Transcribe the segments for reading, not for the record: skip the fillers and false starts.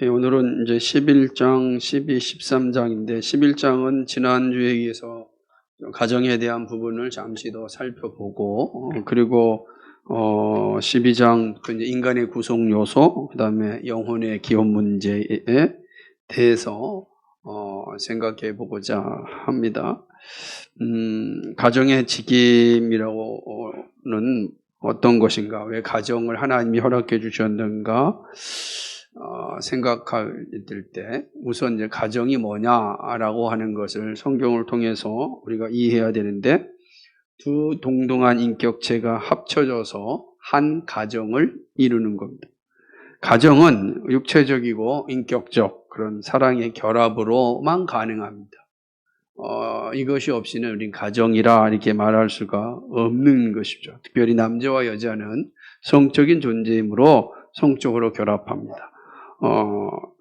예, 오늘은 이제 11장, 12, 13장인데 11장은 지난주에 이어서 가정에 대한 부분을 잠시 더 살펴보고 그리고 12장 이제 인간의 구성 요소, 그다음에 영혼의 기원 문제에 대해서 생각해 보고자 합니다. 가정의 직임이라고는 어떤 것인가? 왜 가정을 하나님이 허락해 주셨는가? 생각할 때 우선 이제 가정이 뭐냐라고 하는 것을 성경을 통해서 우리가 이해해야 되는데, 두 동등한 인격체가 합쳐져서 한 가정을 이루는 겁니다. 가정은 육체적이고 인격적 그런 사랑의 결합으로만 가능합니다. 이것이 없이는 우린 가정이라 이렇게 말할 수가 없는 것이죠. 특별히 남자와 여자는 성적인 존재이므로 성적으로 결합합니다.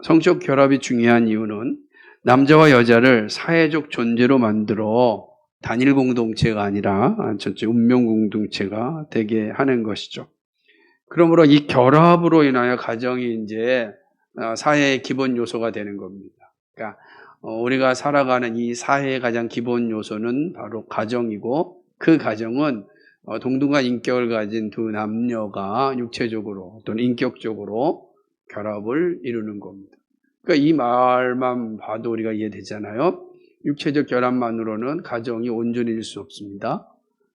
성적 결합이 중요한 이유는 남자와 여자를 사회적 존재로 만들어 단일 공동체가 아니라 전체 운명 공동체가 되게 하는 것이죠. 그러므로 이 결합으로 인하여 가정이 이제 사회의 기본 요소가 되는 겁니다. 그러니까 우리가 살아가는 이 사회의 가장 기본 요소는 바로 가정이고, 그 가정은 동등한 인격을 가진 두 남녀가 육체적으로 또는 인격적으로 결합을 이루는 겁니다. 그러니까 이 말만 봐도 우리가 이해되잖아요. 육체적 결합만으로는 가정이 온전해질 수 없습니다.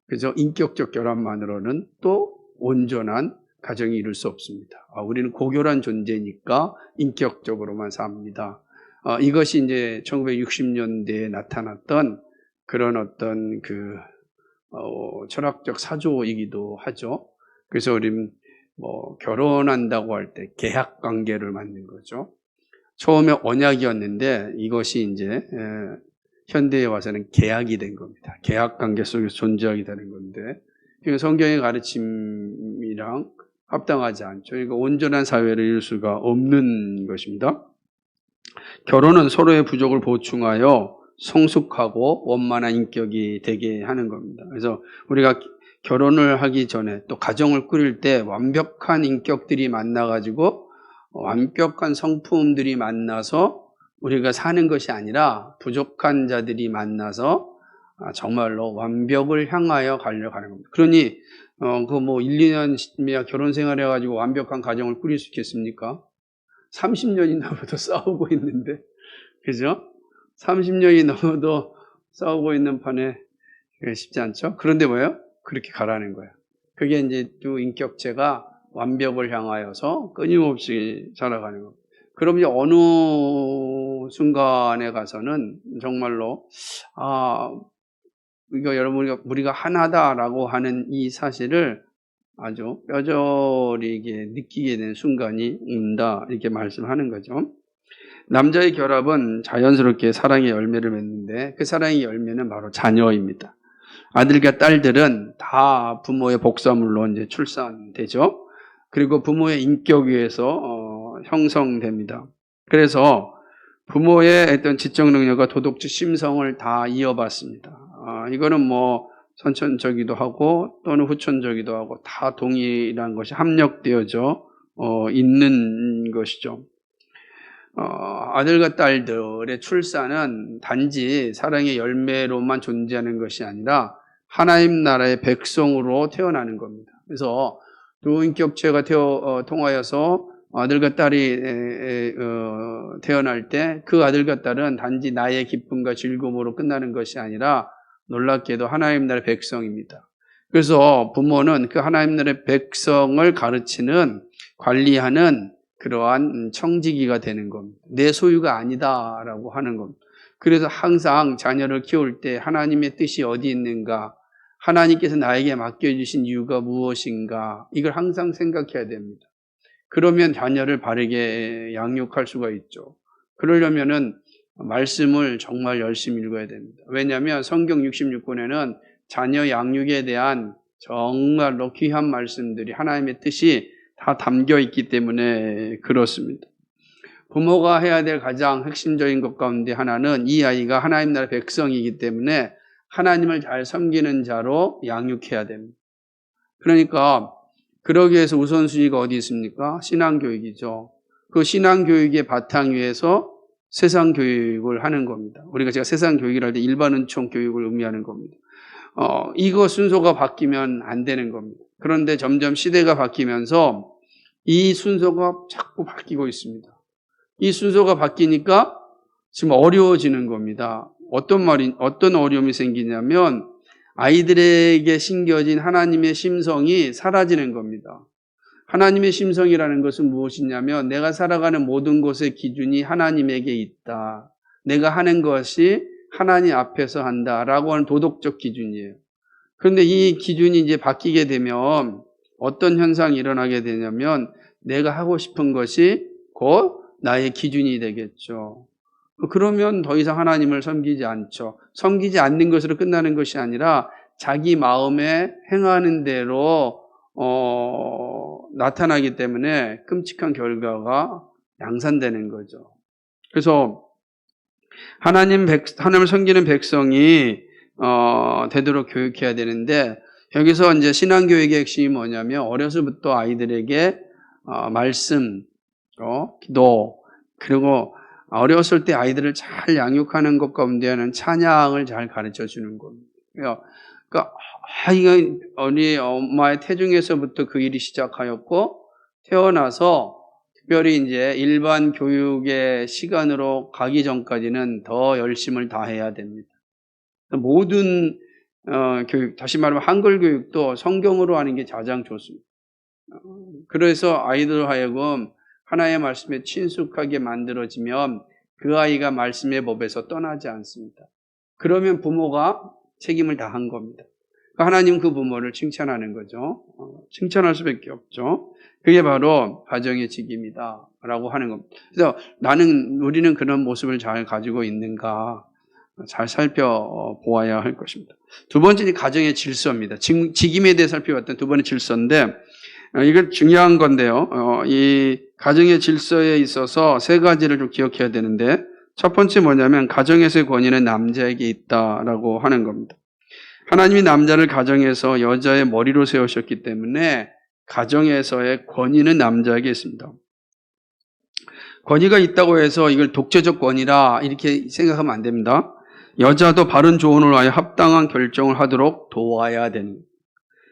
그래서 인격적 결합만으로는 또 온전한 가정이 이룰 수 없습니다. 우리는 고결한 존재니까 인격적으로만 삽니다. 이것이 이제 1960년대에 나타났던 그런 어떤 철학적 사조이기도 하죠. 그래서 우리는 결혼한다고 할 때 계약 관계를 맺는 거죠. 처음에 언약이었는데 이것이 이제 현대에 와서는 계약이 된 겁니다. 계약 관계 속에서 존재하게 되는 건데, 성경의 가르침이랑 합당하지 않죠. 그러니까 온전한 사회를 이룰 수가 없는 것입니다. 결혼은 서로의 부족을 보충하여 성숙하고 원만한 인격이 되게 하는 겁니다. 그래서 우리가 결혼을 하기 전에 또 가정을 꾸릴 때 완벽한 인격들이 만나가지고 완벽한 성품들이 만나서 우리가 사는 것이 아니라 부족한 자들이 만나서 정말로 완벽을 향하여 가려고 하는 겁니다. 그러니 1, 2년 결혼 생활 해가지고 완벽한 가정을 꾸릴 수 있겠습니까? 30년이 넘어도 싸우고 있는데, 그죠? 30년이 넘어도 싸우고 있는 판에 쉽지 않죠? 그런데 뭐예요? 그렇게 가라는 거예요. 그게 이제 두 인격체가 완벽을 향하여서 끊임없이 살아가는 겁니다. 그럼 이제 어느 순간에 가서는 정말로 이거 여러분, 우리가 하나다라고 하는 이 사실을 아주 뼈저리게 느끼게 되는 순간이 온다, 이렇게 말씀하는 거죠. 남자의 결합은 자연스럽게 사랑의 열매를 맺는데, 그 사랑의 열매는 바로 자녀입니다. 아들과 딸들은 다 부모의 복사물로 이제 출산되죠. 그리고 부모의 인격 위에서 형성됩니다. 그래서 부모의 어떤 지적 능력과 도덕적 심성을 다 이어받습니다. 이거는 선천적이기도 하고 또는 후천적이기도 하고 다 동일한 것이 합력되어져 있는 것이죠. 아들과 딸들의 출산은 단지 사랑의 열매로만 존재하는 것이 아니라 하나님 나라의 백성으로 태어나는 겁니다. 그래서 두 인격체가 통하여서 아들과 딸이 태어날 때 그 아들과 딸은 단지 나의 기쁨과 즐거움으로 끝나는 것이 아니라 놀랍게도 하나님 나라의 백성입니다. 그래서 부모는 그 하나님 나라의 백성을 가르치는, 관리하는 그러한 청지기가 되는 겁니다. 내 소유가 아니다라고 하는 겁니다. 그래서 항상 자녀를 키울 때 하나님의 뜻이 어디 있는가, 하나님께서 나에게 맡겨주신 이유가 무엇인가, 이걸 항상 생각해야 됩니다. 그러면 자녀를 바르게 양육할 수가 있죠. 그러려면은 말씀을 정말 열심히 읽어야 됩니다. 왜냐하면 성경 66권에는 자녀 양육에 대한 정말로 귀한 말씀들이, 하나님의 뜻이 다 담겨 있기 때문에 그렇습니다. 부모가 해야 될 가장 핵심적인 것 가운데 하나는 이 아이가 하나님 나라의 백성이기 때문에 하나님을 잘 섬기는 자로 양육해야 됩니다. 그러니까 그러기 위해서 우선순위가 어디 있습니까? 신앙교육이죠. 그 신앙 교육의 바탕 위에서 세상 교육을 하는 겁니다. 제가 세상 교육이라 할 때 일반 은총 교육을 의미하는 겁니다. 이거 순서가 바뀌면 안 되는 겁니다. 그런데 점점 시대가 바뀌면서 이 순서가 자꾸 바뀌고 있습니다. 이 순서가 바뀌니까 지금 어려워지는 겁니다. 어떤 어려움이 생기냐면 아이들에게 심겨진 하나님의 심성이 사라지는 겁니다. 하나님의 심성이라는 것은 무엇이냐면 내가 살아가는 모든 것의 기준이 하나님에게 있다. 내가 하는 것이 하나님 앞에서 한다라고 하는 도덕적 기준이에요. 그런데 이 기준이 이제 바뀌게 되면 어떤 현상이 일어나게 되냐면 내가 하고 싶은 것이 곧 나의 기준이 되겠죠. 그러면 더 이상 하나님을 섬기지 않죠. 섬기지 않는 것으로 끝나는 것이 아니라 자기 마음에 행하는 대로 나타나기 때문에 끔찍한 결과가 양산되는 거죠. 그래서 하나님을 섬기는 백성이 되도록 교육해야 되는데 여기서 이제 신앙교육의 핵심이 뭐냐면 어려서부터 아이들에게 말씀, 기도, 그리고 어렸을 때 아이들을 잘 양육하는 것 가운데는 찬양을 잘 가르쳐 주는 겁니다. 그러니까 우리 엄마의 태중에서부터 그 일이 시작하였고 태어나서 특별히 이제 일반 교육의 시간으로 가기 전까지는 더 열심을 다해야 됩니다. 모든 교육, 다시 말하면 한글 교육도 성경으로 하는 게 가장 좋습니다. 그래서 아이들 하여금 하나의 말씀에 친숙하게 만들어지면 그 아이가 말씀의 법에서 떠나지 않습니다. 그러면 부모가 책임을 다한 겁니다. 하나님 그 부모를 칭찬하는 거죠. 칭찬할 수밖에 없죠. 그게 바로 가정의 직임이다 라고 하는 겁니다. 그래서 우리는 그런 모습을 잘 가지고 있는가 잘 살펴보아야 할 것입니다. 두 번째는 가정의 질서입니다. 직임에 대해 살펴봤던 두 번의 질서인데 이건 중요한 건데요. 이 가정의 질서에 있어서 세 가지를 좀 기억해야 되는데 첫 번째 뭐냐면 가정에서의 권위는 남자에게 있다라고 하는 겁니다. 하나님이 남자를 가정에서 여자의 머리로 세우셨기 때문에 가정에서의 권위는 남자에게 있습니다. 권위가 있다고 해서 이걸 독재적 권위라 이렇게 생각하면 안 됩니다. 여자도 바른 조언을 하여 합당한 결정을 하도록 도와야 되는 거예요.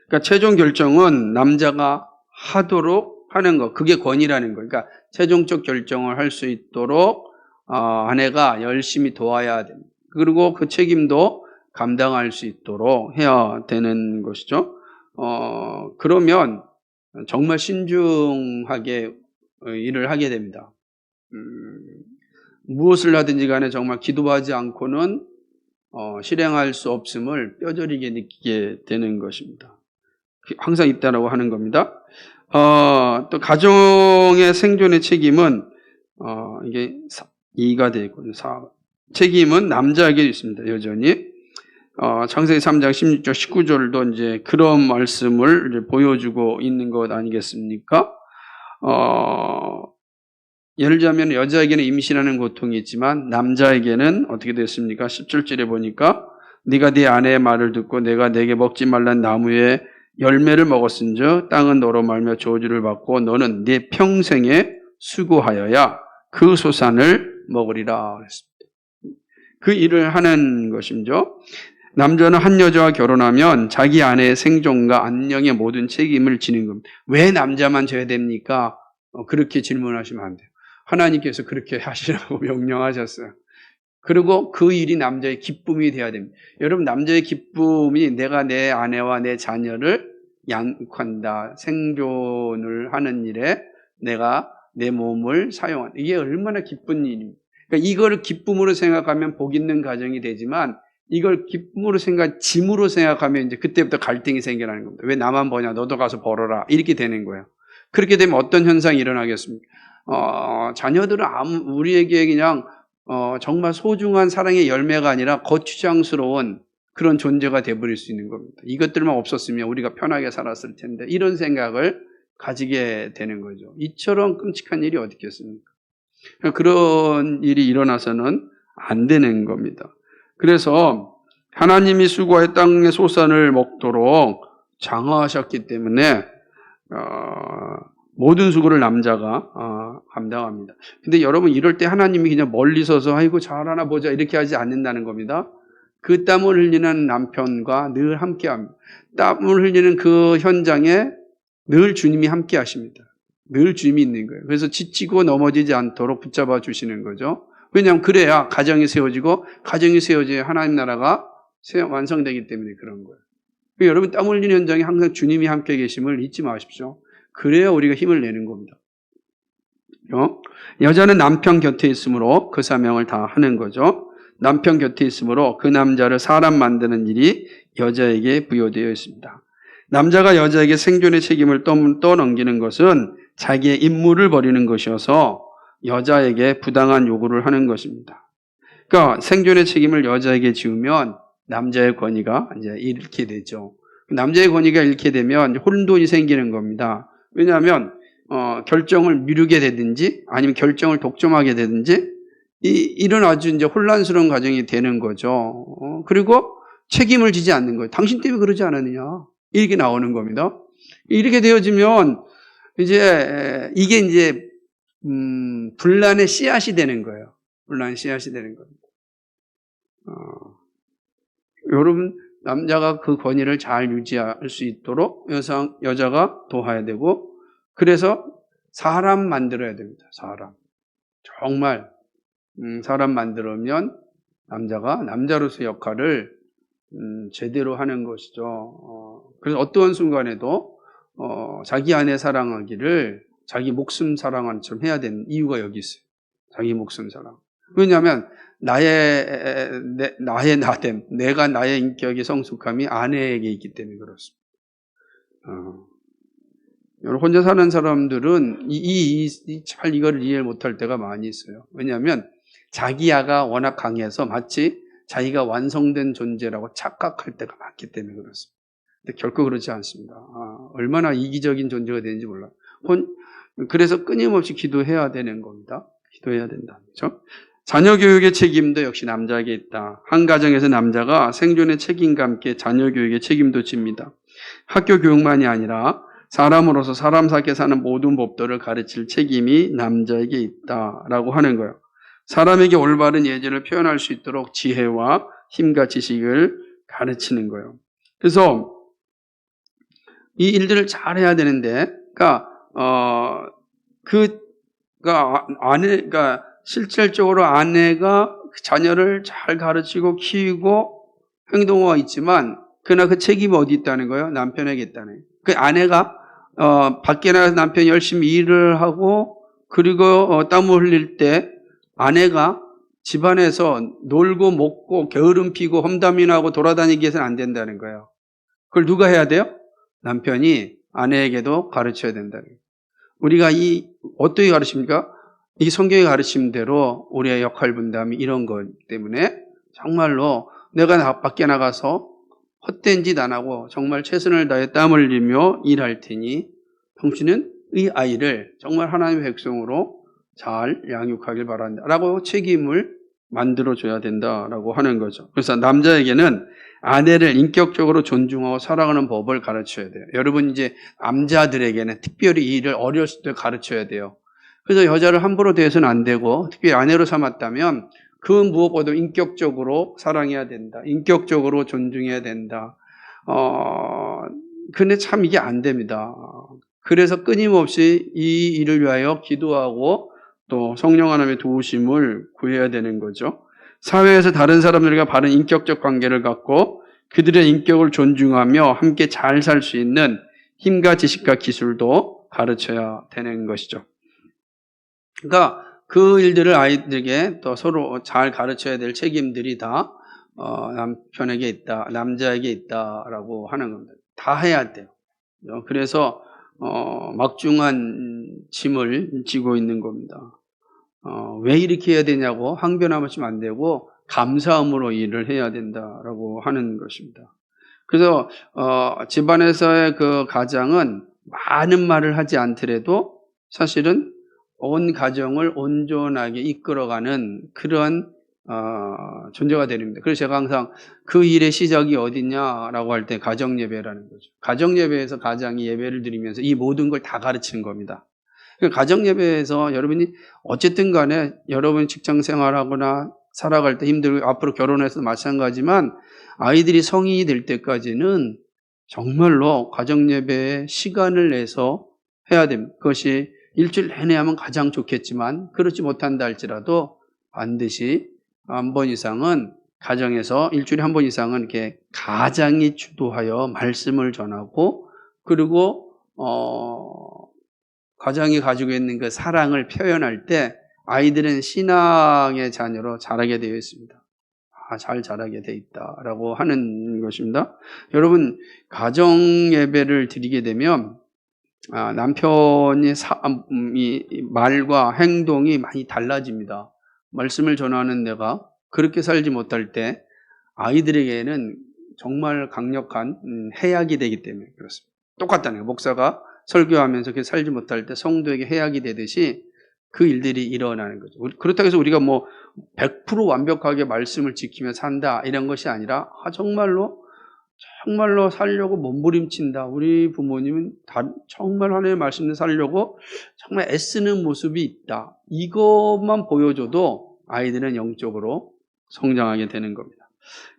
그러니까 최종 결정은 남자가 하도록 하는 것, 그게 권위라는 거예요. 그러니까 최종적 결정을 할 수 있도록 아내가 열심히 도와야 됩니다. 그리고 그 책임도 감당할 수 있도록 해야 되는 것이죠. 그러면 정말 신중하게 일을 하게 됩니다. 무엇을 하든지 간에 정말 기도하지 않고는 실행할 수 없음을 뼈저리게 느끼게 되는 것입니다. 항상 있다라고 하는 겁니다. 또 가정의 생존의 책임은 이게 2가 되어 있거든요. 책임은 남자에게 있습니다. 여전히 창세기 3장 16절 19절도 이제 그런 말씀을 이제 보여주고 있는 것 아니겠습니까? 예를 들자면 여자에게는 임신하는 고통이 있지만 남자에게는 어떻게 됐습니까? 17절에 보니까 네가 네 아내의 말을 듣고 내가 내게 먹지 말란 나무의 열매를 먹었은즉 땅은 너로 말며 저주를 받고 너는 네 평생에 수고하여야 그 소산을 먹으리라 그랬습니다. 그 일을 하는 것이죠. 남자는 한 여자와 결혼하면 자기 아내의 생존과 안녕의 모든 책임을 지는 겁니다. 왜 남자만 져야 됩니까? 그렇게 질문하시면 안 돼요. 하나님께서 그렇게 하시라고 명령하셨어요. 그리고 그 일이 남자의 기쁨이 되어야 됩니다. 여러분, 남자의 기쁨이 내가 내 아내와 내 자녀를 양육한다, 생존을 하는 일에 내가 내 몸을 사용한다. 이게 얼마나 기쁜 일입니까? 그러니까 이걸 기쁨으로 생각하면 복 있는 가정이 되지만 이걸 기쁨으로 짐으로 생각하면 이제 그때부터 갈등이 생겨나는 겁니다. 왜 나만 버냐? 너도 가서 벌어라. 이렇게 되는 거예요. 그렇게 되면 어떤 현상이 일어나겠습니까? 자녀들은 우리에게 그냥 정말 소중한 사랑의 열매가 아니라 거추장스러운 그런 존재가 되어버릴 수 있는 겁니다. 이것들만 없었으면 우리가 편하게 살았을 텐데 이런 생각을 가지게 되는 거죠. 이처럼 끔찍한 일이 어디 있겠습니까? 그런 일이 일어나서는 안 되는 겁니다. 그래서 하나님이 수고하여 땅의 소산을 먹도록 장화하셨기 때문에 모든 수고를 남자가 감당합니다. 근데 여러분 이럴 때 하나님이 그냥 멀리 서서 아이고 잘하나 보자 이렇게 하지 않는다는 겁니다. 그 땀을 흘리는 남편과 늘 함께합니다. 땀을 흘리는 그 현장에 늘 주님이 함께 하십니다. 늘 주님이 있는 거예요. 그래서 지치고 넘어지지 않도록 붙잡아 주시는 거죠. 왜냐하면 그래야 가정이 세워지고 가정이 세워져야 하나님 나라가 완성되기 때문에 그런 거예요. 여러분 땀 흘리는 현장에 항상 주님이 함께 계심을 잊지 마십시오. 그래야 우리가 힘을 내는 겁니다. 여자는 남편 곁에 있으므로 그 사명을 다 하는 거죠. 남편 곁에 있으므로 그 남자를 사람 만드는 일이 여자에게 부여되어 있습니다. 남자가 여자에게 생존의 책임을 떠넘기는 것은 자기의 임무를 버리는 것이어서 여자에게 부당한 요구를 하는 것입니다. 그러니까 생존의 책임을 여자에게 지우면 남자의 권위가 이제 잃게 되죠. 남자의 권위가 잃게 되면 혼돈이 생기는 겁니다. 왜냐하면 결정을 미루게 되든지 아니면 결정을 독점하게 되든지 이런 아주 이제 혼란스러운 과정이 되는 거죠. 그리고 책임을 지지 않는 거예요. 당신 때문에 그러지 않았느냐 이렇게 나오는 겁니다. 이렇게 되어지면 이제 이게 이제 분란의 씨앗이 되는 거예요. 분란의 씨앗이 되는 겁니다. 여러분 남자가 그 권위를 잘 유지할 수 있도록 여자가 도와야 되고 그래서 사람 만들어야 됩니다. 사람. 정말 사람 만들면 남자가 남자로서의 역할을 제대로 하는 것이죠. 그래서 어떠한 순간에도 자기 아내 사랑하기를 자기 목숨 사랑하는 것처럼 해야 되는 이유가 여기 있어요. 자기 목숨 사랑. 왜냐하면 나의 나됨, 내가 나의 인격의 성숙함이 아내에게 있기 때문에 그렇습니다. 혼자 사는 사람들은 잘 이거를 이해를 못할 때가 많이 있어요. 왜냐하면 자기야가 워낙 강해서 마치 자기가 완성된 존재라고 착각할 때가 많기 때문에 그렇습니다. 근데 결코 그렇지 않습니다. 얼마나 이기적인 존재가 되는지 몰라요. 그래서 끊임없이 기도해야 되는 겁니다. 기도해야 된다. 그렇죠? 자녀 교육의 책임도 역시 남자에게 있다. 한 가정에서 남자가 생존의 책임과 함께 자녀 교육의 책임도 집니다. 학교 교육만이 아니라 사람으로서 사람답게 사는 모든 법도를 가르칠 책임이 남자에게 있다라고 하는 거예요. 사람에게 올바른 예절을 표현할 수 있도록 지혜와 힘과 지식을 가르치는 거예요. 그래서 이 일들을 잘 해야 되는데, 그러니까 실질적으로 아내가 자녀를 잘 가르치고 키우고 행동하고 있지만, 그러나 그 책임이 어디 있다는 거예요? 남편에게 있다는 거예요. 그 아내가 밖에 나가서 남편이 열심히 일을 하고 그리고 땀을 흘릴 때 아내가 집안에서 놀고 먹고 게으름 피고 험담이 나고 돌아다니기 위해서는 안 된다는 거예요. 그걸 누가 해야 돼요? 남편이 아내에게도 가르쳐야 된다는 거예요. 우리가 어떻게 가르칩니까? 이 성경의 가르침대로 우리의 역할 분담이 이런 것 때문에 정말로 내가 밖에 나가서 헛된 짓 안 하고 정말 최선을 다해 땀을 흘리며 일할 테니 당신은 이 아이를 정말 하나님의 백성으로 잘 양육하길 바란다 라고 책임을 만들어줘야 된다라고 하는 거죠. 그래서 남자에게는 아내를 인격적으로 존중하고 사랑하는 법을 가르쳐야 돼요. 여러분 이제 남자들에게는 특별히 이 일을 어렸을 때 가르쳐야 돼요. 그래서 여자를 함부로 대해서는 안 되고 특별히 아내로 삼았다면 그 무엇보다 인격적으로 사랑해야 된다. 인격적으로 존중해야 된다. 근데 참 이게 안 됩니다. 그래서 끊임없이 이 일을 위하여 기도하고 또 성령 하나님의 도우심을 구해야 되는 거죠. 사회에서 다른 사람들과 바른 인격적 관계를 갖고 그들의 인격을 존중하며 함께 잘 살 수 있는 힘과 지식과 기술도 가르쳐야 되는 것이죠. 그러니까 그 일들을 아이들에게 또 서로 잘 가르쳐야 될 책임들이 다 남편에게 있다, 남자에게 있다라고 하는 겁니다. 다 해야 돼요. 그래서 막중한 짐을 지고 있는 겁니다. 왜 이렇게 해야 되냐고 항변하시면 안 되고 감사함으로 일을 해야 된다라고 하는 것입니다. 그래서 집안에서의 그 가장은 많은 말을 하지 않더라도 사실은 온 가정을 온전하게 이끌어가는 그런 존재가 되는 겁니다. 그래서 제가 항상 그 일의 시작이 어디냐라고 할 때 가정예배라는 거죠. 가정예배에서 가장이 예배를 드리면서 이 모든 걸 다 가르치는 겁니다. 가정예배에서 여러분이 어쨌든 간에 여러분 직장 생활하거나 살아갈 때 힘들고 앞으로 결혼해서도 마찬가지지만 아이들이 성인이 될 때까지는 정말로 가정예배에 시간을 내서 해야 됩니다. 그것이 일주일 내내 하면 가장 좋겠지만 그렇지 못한다 할지라도 반드시 한 번 이상은 가정에서 일주일에 한 번 이상은 이렇게 가장이 주도하여 말씀을 전하고 그리고 가장이 가지고 있는 그 사랑을 표현할 때 아이들은 신앙의 자녀로 자라게 되어 있습니다. 잘 자라게 되어 있다라고 하는 것입니다. 여러분 가정 예배를 드리게 되면 남편의 말과 행동이 많이 달라집니다. 말씀을 전하는 내가 그렇게 살지 못할 때 아이들에게는 정말 강력한 해악이 되기 때문에 그렇습니다. 똑같다는 거예요. 목사가 설교하면서 그렇게 살지 못할 때 성도에게 해악이 되듯이 그 일들이 일어나는 거죠. 그렇다고 해서 우리가 뭐 100% 완벽하게 말씀을 지키며 산다 이런 것이 아니라 정말로 살려고 몸부림친다. 우리 부모님은 정말 하나님의 말씀을 살려고 정말 애쓰는 모습이 있다. 이것만 보여줘도 아이들은 영적으로 성장하게 되는 겁니다.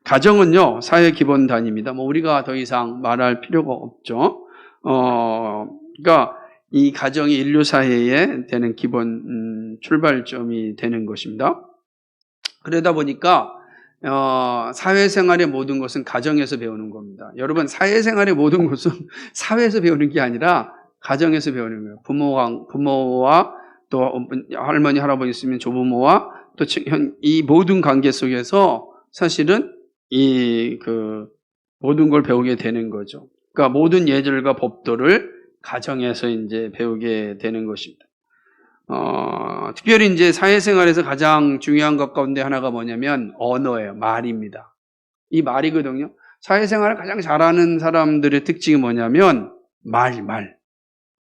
가정은요, 사회 기본 단위입니다. 우리가 더 이상 말할 필요가 없죠. 그러니까 이 가정이 인류 사회에 되는 기본 출발점이 되는 것입니다. 그러다 보니까 사회생활의 모든 것은 가정에서 배우는 겁니다. 여러분 사회생활의 모든 것은 사회에서 배우는 게 아니라 가정에서 배우는 거예요. 부모와 또 할머니 할아버지 있으면 조부모와 또 이 모든 관계 속에서 사실은 모든 걸 배우게 되는 거죠. 그러니까 모든 예절과 법도를 가정에서 이제 배우게 되는 것입니다. 특별히 이제 사회생활에서 가장 중요한 것 가운데 하나가 뭐냐면 언어예요. 말입니다. 이 말이거든요. 사회생활을 가장 잘하는 사람들의 특징이 뭐냐면 말.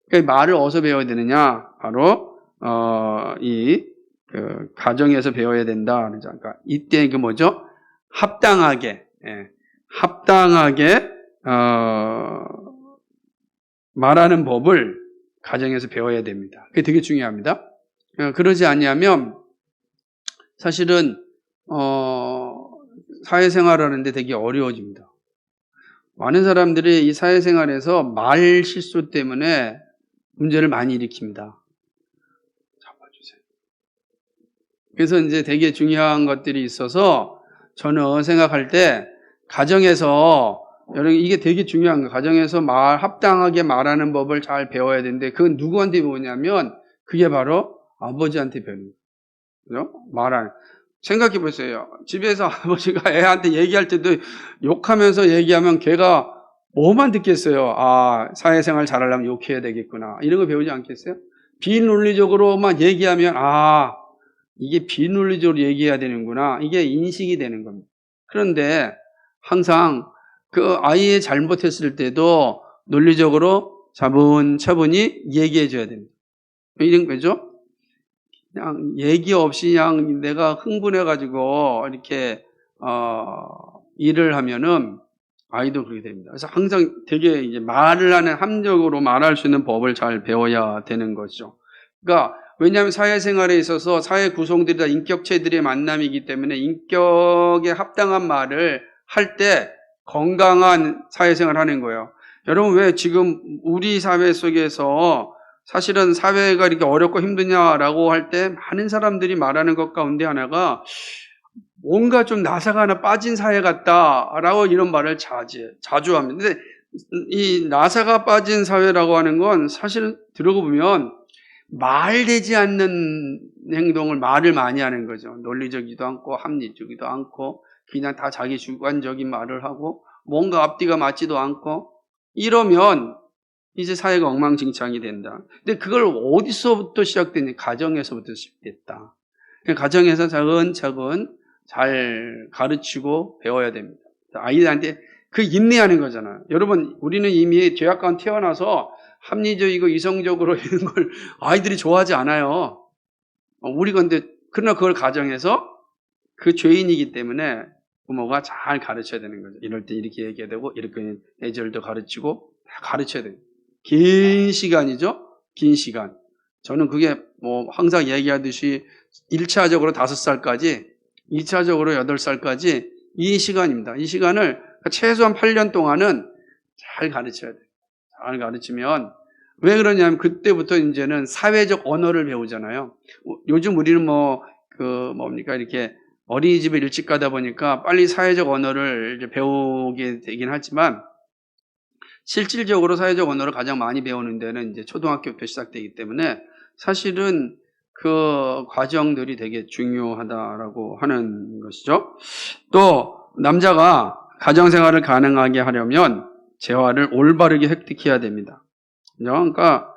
그러니까 말을 어디서 배워야 되느냐? 바로 가정에서 배워야 된다. 그러니까 이때 뭐죠? 합당하게 말하는 법을 가정에서 배워야 됩니다. 그게 되게 중요합니다. 그러지 않으면 사실은 사회생활을 하는데 되게 어려워집니다. 많은 사람들이 이 사회생활에서 말 실수 때문에 문제를 많이 일으킵니다. 잡아주세요. 그래서 이제 되게 중요한 것들이 있어서 저는 생각할 때 가정에서 여러분 이게 되게 중요한 거예요. 가정에서 합당하게 말하는 법을 잘 배워야 되는데 그건 누구한테 배우냐면 그게 바로 아버지한테 배우는 거예요. 그죠? 생각해 보세요. 집에서 아버지가 애한테 얘기할 때도 욕하면서 얘기하면 걔가 뭐만 듣겠어요? 사회생활 잘하려면 욕해야 되겠구나. 이런 거 배우지 않겠어요? 비논리적으로만 얘기하면 이게 비논리적으로 얘기해야 되는구나. 이게 인식이 되는 겁니다. 그런데 항상 그 아이의 잘못했을 때도 논리적으로 차분히 얘기해 줘야 됩니다. 이런 거죠? 그냥 얘기 없이 그냥 내가 흥분해가지고 이렇게 일을 하면은 아이도 그렇게 됩니다. 그래서 항상 되게 이제 말을 하는 합리적으로 말할 수 있는 법을 잘 배워야 되는 거죠. 그러니까 왜냐하면 사회생활에 있어서 사회 구성들이 다 인격체들의 만남이기 때문에 인격에 합당한 말을 할 때 건강한 사회생활을 하는 거예요. 여러분 왜 지금 우리 사회 속에서 사실은 사회가 이렇게 어렵고 힘드냐라고 할 때 많은 사람들이 말하는 것 가운데 하나가 뭔가 좀 나사가 하나 빠진 사회 같다라고 이런 말을 자주 합니다. 근데 이 나사가 빠진 사회라고 하는 건 사실 들어가 보면 말되지 않는 행동을 말을 많이 하는 거죠. 논리적이지도 않고 합리적이지도 않고 그냥 다 자기 주관적인 말을 하고 뭔가 앞뒤가 맞지도 않고 이러면 이제 사회가 엉망진창이 된다. 근데 그걸 어디서부터 시작되냐? 가정에서부터 시작됐다. 가정에서 차근차근 잘 가르치고 배워야 됩니다. 아이들한테 그 인내하는 거잖아요. 여러분 우리는 이미 죄악가운데 태어나서 합리적이고 이성적으로 이런 걸 아이들이 좋아하지 않아요. 우리가 근데 그러나 그걸 가정에서 그 죄인이기 때문에 부모가 잘 가르쳐야 되는 거죠. 이럴 때 이렇게 얘기해야 되고, 이렇게 예절도 가르치고, 다 가르쳐야 돼요. 긴 시간이죠? 긴 시간. 저는 그게 뭐 항상 얘기하듯이 1차적으로 5살까지, 2차적으로 8살까지 이 시간입니다. 이 시간을 최소한 8년 동안은 잘 가르쳐야 돼요. 잘 가르치면, 왜 그러냐면 그때부터 이제는 사회적 언어를 배우잖아요. 요즘 우리는 이렇게 어린이집에 일찍 가다 보니까 빨리 사회적 언어를 이제 배우게 되긴 하지만, 실질적으로 사회적 언어를 가장 많이 배우는 데는 이제 초등학교부터 시작되기 때문에 사실은 그 과정들이 되게 중요하다라고 하는 것이죠. 또 남자가 가정생활을 가능하게 하려면 재화를 올바르게 획득해야 됩니다. 그러니까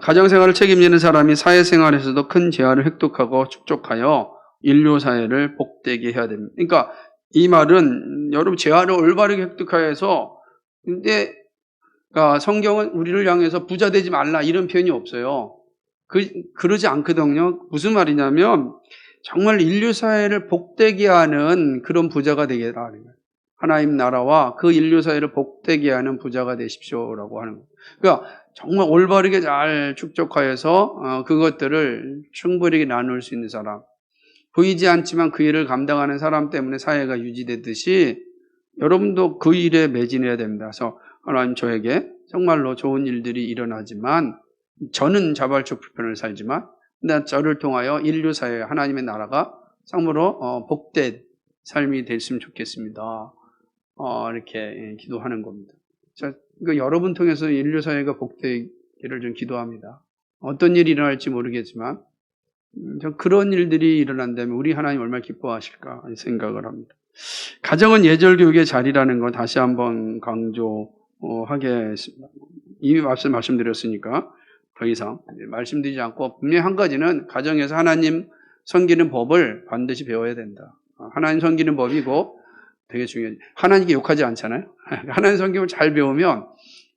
가정생활을 책임지는 사람이 사회생활에서도 큰 재화를 획득하고 축적하여 인류사회를 복되게 해야 됩니다. 그러니까 이 말은 여러분 재화를 올바르게 획득하여서, 근데 그러니까 성경은 우리를 향해서 부자 되지 말라 이런 표현이 없어요. 그러지 않거든요. 무슨 말이냐면 정말 인류사회를 복되게 하는 그런 부자가 되게라는 거예요. 하나님 나라와 그 인류사회를 복되게 하는 부자가 되십시오라고 하는 거예요. 그러니까 정말 올바르게 잘 축적하여서 그것들을 충분히 나눌 수 있는 사람, 보이지 않지만 그 일을 감당하는 사람 때문에 사회가 유지되듯이 여러분도 그 일에 매진해야 됩니다. 그래서 하나님 저에게 정말로 좋은 일들이 일어나지만, 저는 자발적 불편을 살지만 저를 통하여 인류사회 하나님의 나라가 참으로 복된 삶이 됐으면 좋겠습니다. 이렇게 기도하는 겁니다. 그러니까 여러분 통해서 인류사회가 복되기를 좀 기도합니다. 어떤 일이 일어날지 모르겠지만 그런 일들이 일어난다면 우리 하나님 얼마나 기뻐하실까 생각을 합니다. 가정은 예절교육의 자리라는 거 다시 한번 강조하겠습니다. 이미 말씀드렸으니까 더 이상 말씀드리지 않고, 분명히 한 가지는 가정에서 하나님 섬기는 법을 반드시 배워야 된다. 하나님 섬기는 법이고 되게 중요해요. 하나님께 욕하지 않잖아요. 하나님 섬김을 잘 배우면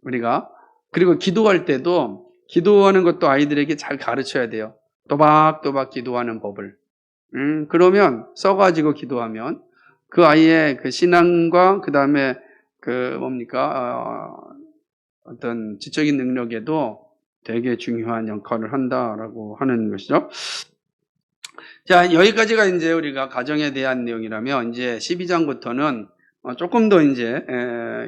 우리가, 그리고 기도할 때도 기도하는 것도 아이들에게 잘 가르쳐야 돼요. 또박또박 기도하는 법을. 그러면 써가지고 기도하면 그 아이의 그 신앙과 그 다음에 어떤 지적인 능력에도 되게 중요한 역할을 한다라고 하는 것이죠. 자, 여기까지가 이제 우리가 가정에 대한 내용이라면, 이제 12장부터는 조금 더 이제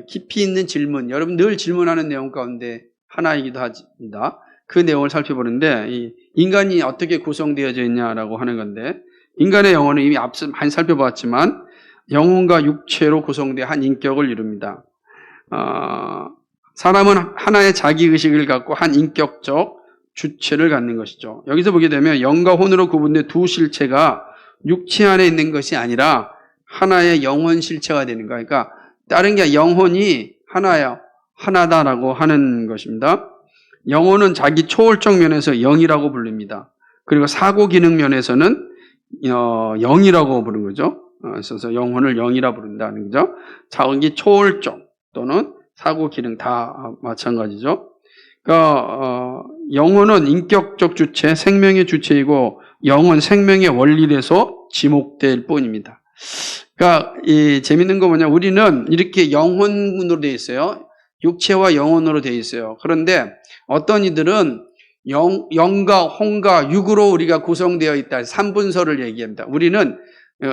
깊이 있는 질문, 여러분 늘 질문하는 내용 가운데 하나이기도 합니다. 그 내용을 살펴보는데, 이 인간이 어떻게 구성되어져 있냐라고 하는 건데, 인간의 영혼은 이미 앞서 많이 살펴봤지만 영혼과 육체로 구성되어 한 인격을 이룹니다. 사람은 하나의 자기의식을 갖고 한 인격적 주체를 갖는 것이죠. 여기서 보게 되면 영과 혼으로 구분된 두 실체가 육체 안에 있는 것이 아니라 하나의 영혼 실체가 되는 거예요. 그러니까 다른 게 영혼이 하나다라고 하는 것입니다. 영혼은 자기 초월적 면에서 영이라고 불립니다. 그리고 사고 기능 면에서는 영이라고 부르는 거죠. 그래서 영혼을 영이라 부른다는 거죠. 자기 초월적 또는 사고 기능 다 마찬가지죠. 그러니까 영혼은 인격적 주체, 생명의 주체이고 영은 생명의 원리에서 지목될 뿐입니다. 그러니까 이 재밌는 거 뭐냐, 우리는 이렇게 영혼으로 되어 있어요. 육체와 영혼으로 되어 있어요. 그런데 어떤 이들은 영과 혼과 육으로 우리가 구성되어 있다. 3분서를 얘기합니다.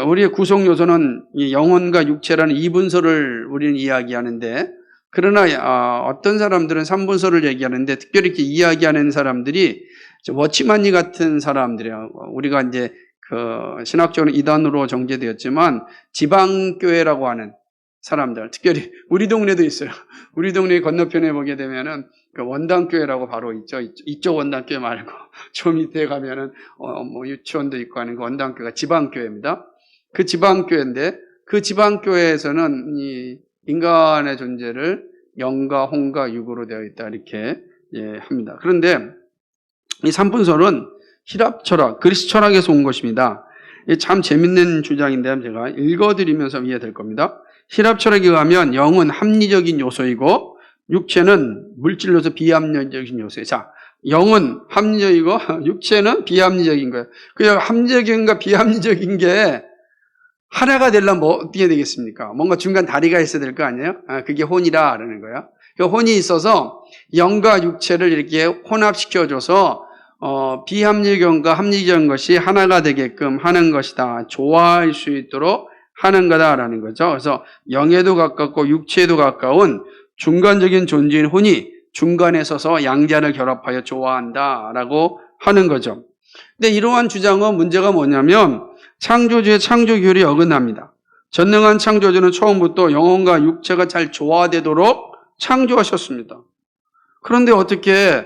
우리의 구성 요소는 영혼과 육체라는 2분서를 우리는 이야기하는데, 그러나 어떤 사람들은 3분서를 얘기하는데, 특별히 이렇게 이야기하는 사람들이 워치만니 같은 사람들이에요. 우리가 이제 그 신학적으로 이단으로 정제되었지만 지방교회라고 하는 사람들, 특별히 우리 동네도 있어요. 우리 동네 건너편에 보게 되면은 그 원당교회라고 바로 있죠. 이쪽 원당교회 말고 저 밑에 가면은 유치원도 있고 하는 그 원당교회가 지방교회입니다. 그 지방교회인데, 그 지방교회에서는 이 인간의 존재를 영과 혼과 육으로 되어 있다 이렇게 합니다. 그런데 이 삼분설은 히랍 철학, 그리스 철학에서 온 것입니다. 참 재밌는 주장인데 제가 읽어드리면서 이해될 겁니다. 히랍 철학에 의하면 영은 합리적인 요소이고 육체는 물질로서 비합리적인 요소예요. 자, 영은 합리적이고 육체는 비합리적인 거예요. 그 합리적인가 비합리적인 게 하나가 되려면 뭐 어떻게 되겠습니까? 뭔가 중간 다리가 있어야 될 거 아니에요? 그게 혼이라는 거예요. 그 혼이 있어서 영과 육체를 이렇게 혼합시켜줘서 비합리적과 합리적인 것이 하나가 되게끔 하는 것이다. 조화할 수 있도록 하는 거다라는 거죠. 그래서 영에도 가깝고 육체에도 가까운 중간적인 존재인 혼이 중간에 서서 양자를 결합하여 조화한다라고 하는 거죠. 근데 이러한 주장은 문제가 뭐냐면 창조주의 창조규율이 어긋납니다. 전능한 창조주는 처음부터 영혼과 육체가 잘 조화되도록 창조하셨습니다. 그런데 어떻게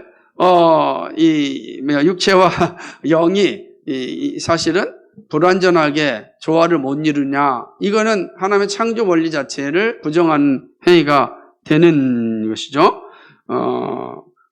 육체와 영이 사실은 불완전하게 조화를 못 이루냐? 이거는 하나님의 창조 원리 자체를 부정하는 행위가 되는 것이죠.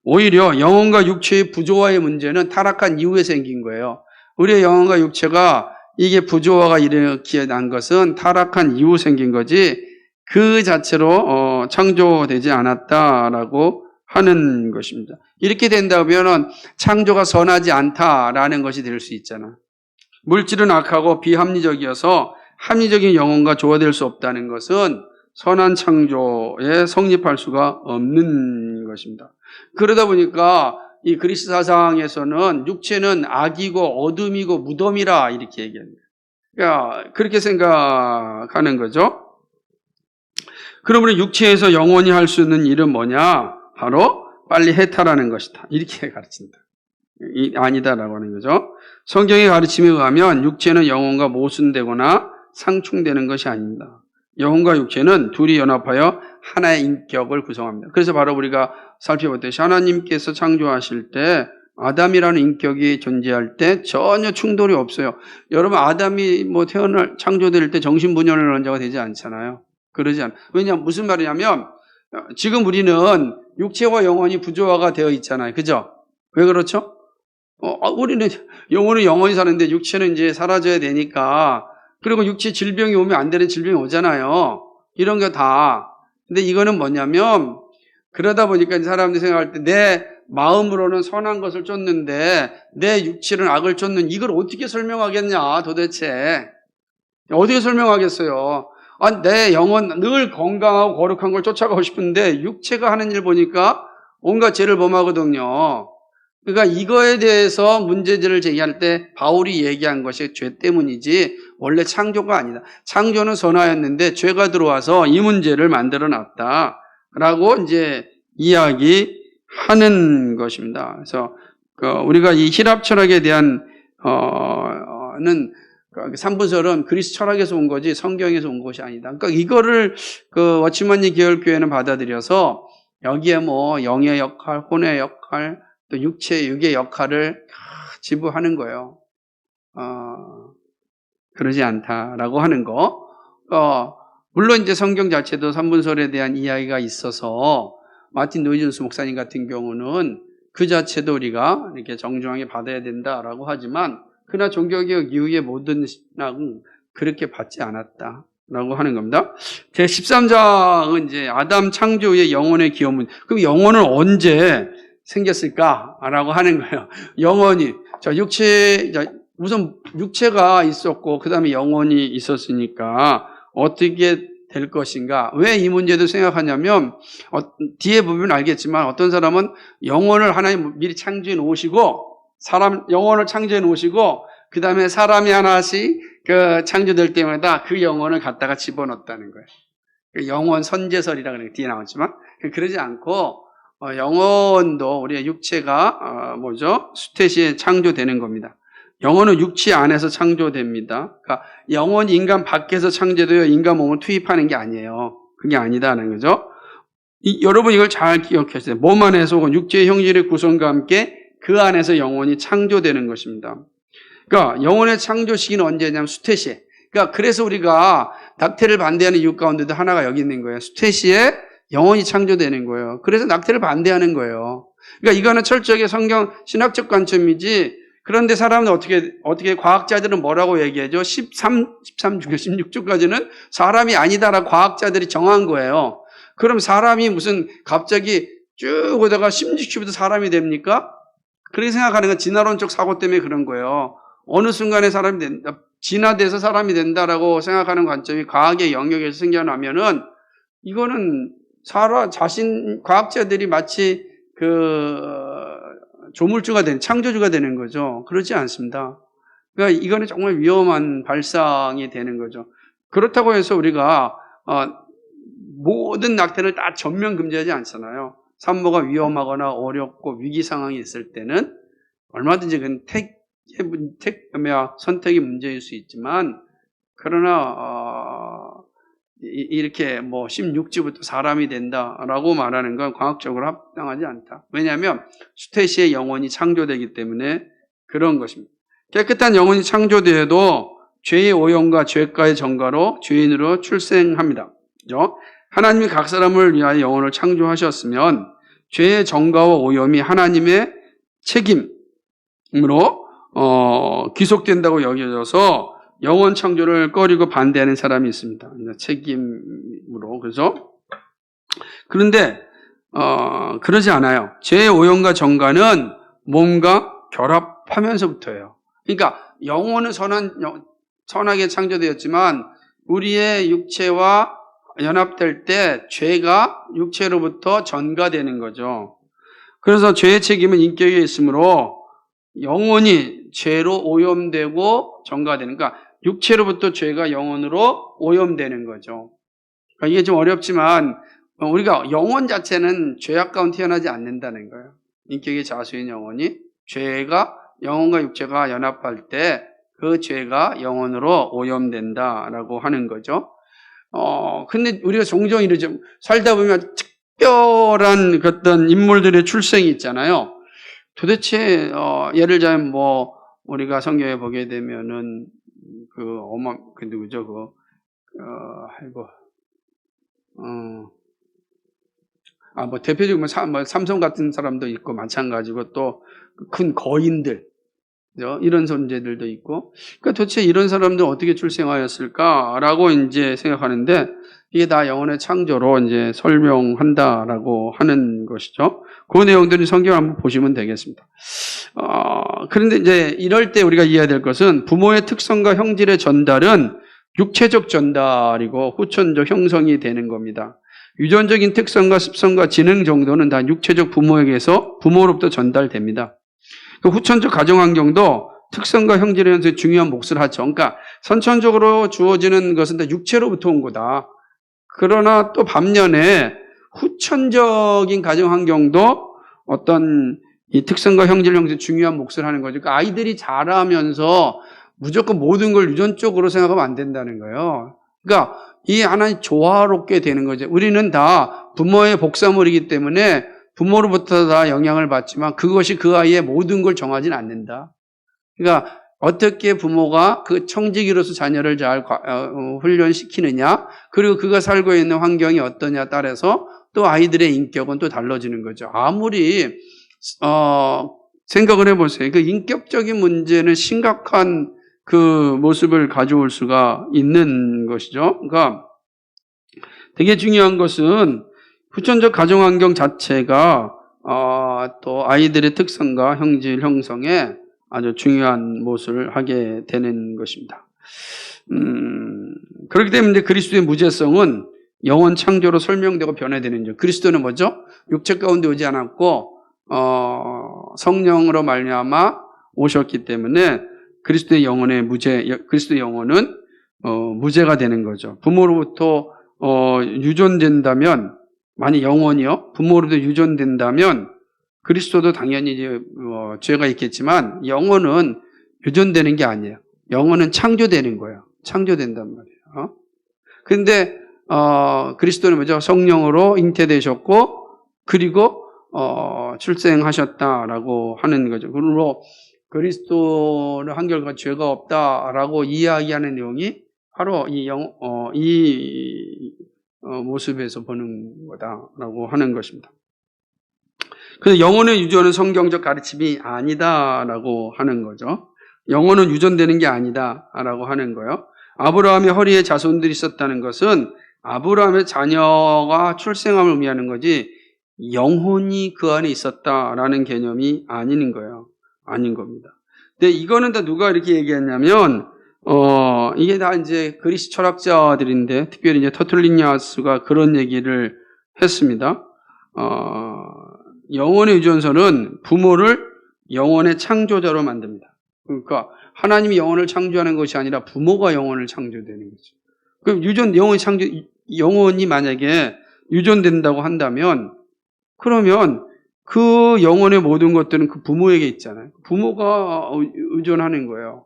오히려 영혼과 육체의 부조화의 문제는 타락한 이후에 생긴 거예요. 우리의 영혼과 육체가 이게 부조화가 일으키게 난 것은 타락한 이후 생긴 거지 그 자체로 창조되지 않았다라고 하는 것입니다. 이렇게 된다면 창조가 선하지 않다라는 것이 될 수 있잖아. 물질은 악하고 비합리적이어서 합리적인 영혼과 조화될 수 없다는 것은 선한 창조에 성립할 수가 없는 것입니다. 그러다 보니까 이 그리스 사상에서는 육체는 악이고 어둠이고 무덤이라 이렇게 얘기합니다. 그러니까 그렇게 생각하는 거죠. 그러므로 육체에서 영원히 할 수 있는 일은 뭐냐? 바로 빨리 해탈하는 것이다. 이렇게 가르친다. 아니다라고 하는 거죠. 성경의 가르침에 의하면 육체는 영혼과 모순되거나 상충되는 것이 아닙니다. 영혼과 육체는 둘이 연합하여 하나의 인격을 구성합니다. 그래서 바로 우리가 살펴봤듯이 하나님께서 창조하실 때 아담이라는 인격이 존재할 때 전혀 충돌이 없어요. 여러분 아담이 창조될 때 정신분열을 원자가 되지 않잖아요. 그러지 않아요. 왜냐하면 무슨 말이냐면 지금 우리는 육체와 영혼이 부조화가 되어 있잖아요. 그죠? 왜 그렇죠? 우리는 영혼은 영원히 사는데 육체는 이제 사라져야 되니까 그리고 육체 질병이 오면 안 되는 질병이 오잖아요. 이런 거 다. 근데 이거는 뭐냐면 그러다 보니까 사람들이 생각할 때 내 마음으로는 선한 것을 쫓는데 내 육체는 악을 쫓는 이걸 어떻게 설명하겠냐 도대체. 어떻게 설명하겠어요. 내 영혼 늘 건강하고 거룩한 걸 쫓아가고 싶은데 육체가 하는 일 보니까 온갖 죄를 범하거든요. 그러니까 이거에 대해서 문제들을 제기할 때 바울이 얘기한 것이 죄 때문이지 원래 창조가 아니다. 창조는 선하였는데 죄가 들어와서 이 문제를 만들어 놨다라고 이제 이야기하는 것입니다. 그래서 우리가 이 히랍 철학에 대한 삼분설은 그리스 철학에서 온 거지 성경에서 온 것이 아니다. 그러니까 이거를 워치먼리 계열교회는 받아들여서 여기에 영의 역할, 혼의 역할, 또 육의 역할을 지부하는 거예요. 그러지 않다라고 하는 거. 물론 이제 성경 자체도 삼분설에 대한 이야기가 있어서 마틴 노이즌스 목사님 같은 경우는 그 자체도 우리가 이렇게 정중하게 받아야 된다라고 하지만 그러나 종교개혁 이후의 모든 신학은 그렇게 받지 않았다라고 하는 겁니다. 제 13장은 이제 아담 창조의 영혼의 기원문. 그럼 영혼은 언제 생겼을까라고 하는 거예요. 영혼이 우선 육체가 있었고 그 다음에 영혼이 있었으니까 어떻게 될 것인가. 왜 이 문제도 생각하냐면 뒤에 보면 알겠지만 어떤 사람은 영혼을 하나님 미리 창조해 놓으시고 영혼을 창조해 놓으시고 그 다음에 사람이 하나씩 창조될 때마다 그 영혼을 갖다가 집어넣었다는 거예요. 영혼 선제설이라고 그래요. 뒤에 나왔지만 그러지 않고 영혼도 우리의 육체가 수태시에 창조되는 겁니다. 영혼은 육체 안에서 창조됩니다. 그러니까 영혼이 인간 밖에서 창조되어 인간 몸을 투입하는 게 아니에요. 그게 아니다는 거죠. 여러분 이걸 잘 기억하세요. 몸 안에서 혹은 육체의 형질의 구성과 함께 그 안에서 영혼이 창조되는 것입니다. 그러니까 영혼의 창조 시기는 언제냐면 수태시에. 그러니까 그래서 우리가 낙태를 반대하는 이유 가운데도 하나가 여기 있는 거예요. 수태시에 영혼이 창조되는 거예요. 그래서 낙태를 반대하는 거예요. 그러니까 이거는 철저하게 성경 신학적 관점이지. 그런데 사람은 어떻게 과학자들은 뭐라고 얘기하죠? 16주까지는 사람이 아니다라고 과학자들이 정한 거예요. 그럼 사람이 무슨 갑자기 쭉 오다가 16주부터 사람이 됩니까? 그렇게 생각하는 건 진화론적 사고 때문에 그런 거예요. 어느 순간에 사람이 된다. 진화돼서 사람이 된다라고 생각하는 관점이 과학의 영역에서 생겨나면은 이거는 과학자들이 마치 조물주가 창조주가 되는 거죠. 그렇지 않습니다. 그러니까 이거는 정말 위험한 발상이 되는 거죠. 그렇다고 해서 우리가 모든 낙태를 다 전면 금지하지 않잖아요. 산모가 위험하거나 어렵고 위기 상황이 있을 때는 얼마든지 그건 선택의 문제일 수 있지만, 그러나 이렇게 16주부터 사람이 된다라고 말하는 건 과학적으로 합당하지 않다. 왜냐하면 수태시의 영혼이 창조되기 때문에 그런 것입니다. 깨끗한 영혼이 창조되어도 죄의 오염과 죄가의 전가로 죄인으로 출생합니다. 그죠? 하나님이 각 사람을 위하여 영혼을 창조하셨으면 죄의 전가와 오염이 하나님의 책임으로 귀속된다고 여겨져서 영혼 창조를 꺼리고 반대하는 사람이 있습니다. 책임으로. 그런데 그러지 않아요. 죄의 오염과 전가는 몸과 결합하면서부터예요. 그러니까 영혼은 선하게 창조되었지만 우리의 육체와 연합될 때 죄가 육체로부터 전가되는 거죠. 그래서 죄의 책임은 인격에 있으므로 영혼이 죄로 오염되고 전가되는, 그러니까 육체로부터 죄가 영혼으로 오염되는 거죠. 그러니까 이게 좀 어렵지만 우리가 영혼 자체는 죄악 가운데 태어나지 않는다는 거예요. 인격의 자수인 영혼이 죄가 영혼과 육체가 연합할 때 그 죄가 영혼으로 오염된다라고 하는 거죠. 근데 우리가 종종 이러죠. 살다 보면 특별한 어떤 인물들의 출생이 있잖아요. 도대체 예를 들자면 우리가 성경에 보게 되면은 누구죠? 대표적으로 삼손 같은 사람도 있고 마찬가지고 또 큰 거인들, 이런 존재들도 있고, 그러니까 도대체 이런 사람들은 어떻게 출생하였을까라고 이제 생각하는데, 이게 다 영혼의 창조로 이제 설명한다라고 하는 것이죠. 그 내용들은 성경을 한번 보시면 되겠습니다. 그런데 이제 이럴 때 우리가 이해해야 될 것은 부모의 특성과 형질의 전달은 육체적 전달이고 후천적 형성이 되는 겁니다. 유전적인 특성과 습성과 지능 정도는 다 육체적 부모로부터 전달됩니다. 후천적 가정환경도 특성과 형질의 현상에 중요한 몫을 하죠. 그러니까 선천적으로 주어지는 것은 다 육체로부터 온 거다. 그러나 또 반면에 후천적인 가정환경도 어떤 이 특성과 형질 형성에 중요한 몫을 하는 거죠. 그러니까 아이들이 자라면서 무조건 모든 걸 유전적으로 생각하면 안 된다는 거예요. 그러니까 이 하나님 조화롭게 되는 거죠. 우리는 다 부모의 복사물이기 때문에 부모로부터 다 영향을 받지만 그것이 그 아이의 모든 걸 정하지는 않는다. 그러니까 어떻게 부모가 그 청지기로서 자녀를 잘 훈련시키느냐, 그리고 그가 살고 있는 환경이 어떠냐에 따라서 또 아이들의 인격은 또 달라지는 거죠. 아무리 생각을 해보세요. 그 인격적인 문제는 심각한 그 모습을 가져올 수가 있는 것이죠. 그러니까 되게 중요한 것은 후천적 가정환경 자체가 또 아이들의 특성과 형질 형성에 아주 중요한 몫을 하게 되는 것입니다. 그렇기 때문에 그리스도의 무죄성은 영원 창조로 설명되고 변화되는 점. 그리스도는 뭐죠? 육체 가운데 오지 않았고 성령으로 말미암아 오셨기 때문에 그리스도의 영혼은 무죄가 되는 거죠. 부모로부터 유전된다면, 만약 영혼이요 부모로부터 유전된다면 그리스도도 당연히 이제 죄가 있겠지만 영혼은 유전되는 게 아니에요. 영혼은 창조되는 거예요. 창조된단 말이에요. 그런데 그리스도는 뭐죠? 성령으로 잉태되셨고 그리고 출생하셨다라고 하는 거죠. 그러므로 그리스도는 한결과 죄가 없다라고 이야기하는 내용이 바로 이 모습에서 보는 거다라고 하는 것입니다. 그래서 영혼의 유전은 성경적 가르침이 아니다라고 하는 거죠. 영혼은 유전되는 게 아니다라고 하는 거예요. 아브라함의 허리에 자손들이 있었다는 것은 아브라함의 자녀가 출생함을 의미하는 거지 영혼이 그 안에 있었다라는 개념이 아닌 거예요. 아닌 겁니다. 근데 이거는 다 누가 이렇게 얘기했냐면 이게 다 이제 그리스 철학자들인데, 특별히 이제 터툴리니아스가 그런 얘기를 했습니다. 영혼의 유전설은 부모를 영혼의 창조자로 만듭니다. 그러니까 하나님이 영혼을 창조하는 것이 아니라 부모가 영혼을 창조되는 거죠. 그럼 영혼이 만약에 유전된다고 한다면, 그러면 그 영혼의 모든 것들은 그 부모에게 있잖아요. 부모가 의존하는 거예요.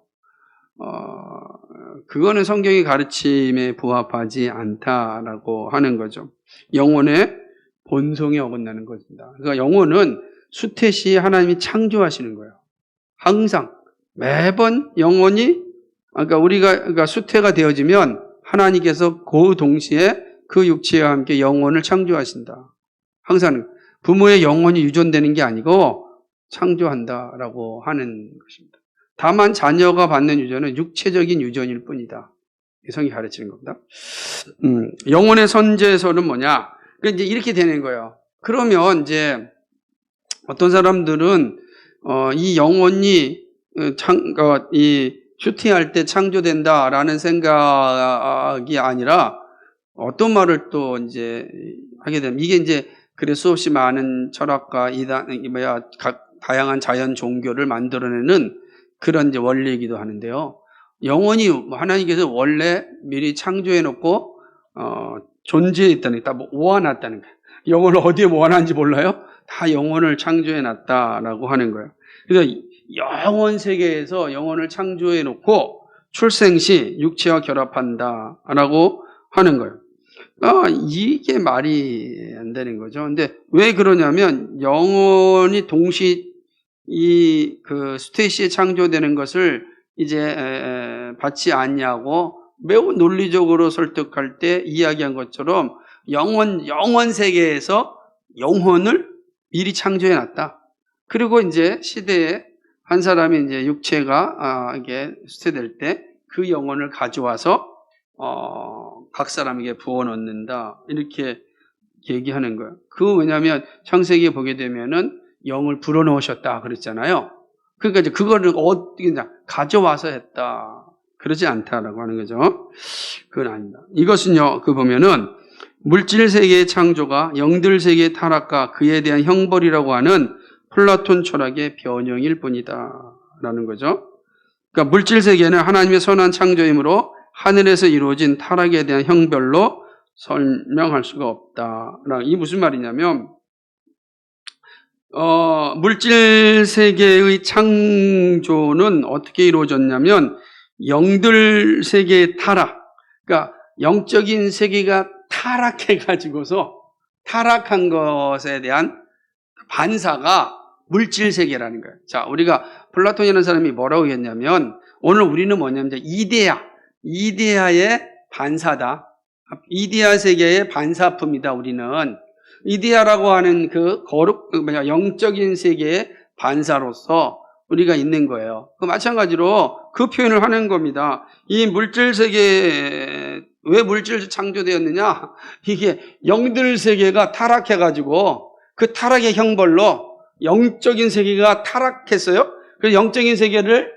그거는 성경의 가르침에 부합하지 않다라고 하는 거죠. 영혼의 본성에 어긋나는 것입니다. 그러니까 영혼은 수태시 하나님이 창조하시는 거예요. 항상 매번 영혼이, 그러니까 수태가 되어지면 하나님께서 그 동시에 그 육체와 함께 영혼을 창조하신다. 항상 부모의 영혼이 유전되는 게 아니고 창조한다라고 하는 것입니다. 다만 자녀가 받는 유전은 육체적인 유전일 뿐이다. 성이 가르치는 겁니다. 영혼의 선제설은 뭐냐? 그러니까 이제 이렇게 되는 거예요. 그러면 이제 어떤 사람들은 이 영혼이 이 슈팅할 때 창조된다라는 생각이 아니라 어떤 말을 또 이제 하게 되면, 이게 이제 그래 수없이 많은 철학과 다양한 자연 종교를 만들어내는 그런 이제 원리이기도 하는데요. 영혼이 하나님께서 원래 미리 창조해 놓고 존재해 있다는 게 다 모아놨다는 거예요. 영혼을 어디에 모아놨는지 몰라요? 다 영혼을 창조해 놨다라고 하는 거예요. 그래서 영혼 세계에서 영혼을 창조해 놓고 출생 시 육체와 결합한다라고 하는 거예요. 이게 말이 안 되는 거죠. 근데 왜 그러냐면, 영혼이 동시 그 스테이시에 창조되는 것을 이제 받지 않냐고 매우 논리적으로 설득할 때 이야기한 것처럼, 영원 세계에서 영혼을 미리 창조해 놨다. 그리고 이제 시대에 한 사람이 이제 육체가 이게 수태될 때 그 영혼을 가져와서 각 사람에게 부어 넣는다, 이렇게 얘기하는 거예요. 왜냐하면 창세기에 보게 되면은 영을 불어 넣으셨다 그랬잖아요. 그러니까 이제 그거를 어떻게 가져와서 했다, 그러지 않다라고 하는 거죠. 그건 아닙니다. 이것은요, 보면은 물질 세계의 창조가 영들 세계의 타락과 그에 대한 형벌이라고 하는 플라톤 철학의 변형일 뿐이다라는 거죠. 그러니까 물질 세계는 하나님의 선한 창조이므로 하늘에서 이루어진 타락에 대한 형벌로 설명할 수가 없다. 이 무슨 말이냐면, 물질 세계의 창조는 어떻게 이루어졌냐면, 영들 세계의 타락, 그러니까 영적인 세계가 타락해가지고서 타락한 것에 대한 반사가 물질 세계라는 거예요. 자, 우리가 플라톤이라는 사람이 뭐라고 했냐면, 오늘 우리는 뭐냐면 이데아의 반사다. 이데아 세계의 반사품이다. 우리는 이데아라고 하는 영적인 세계의 반사로서 우리가 있는 거예요. 마찬가지로 그 표현을 하는 겁니다. 이 물질 세계, 왜 물질 창조되었느냐? 이게 영들 세계가 타락해가지고 그 타락의 형벌로 영적인 세계가 타락했어요. 그래서 영적인 세계를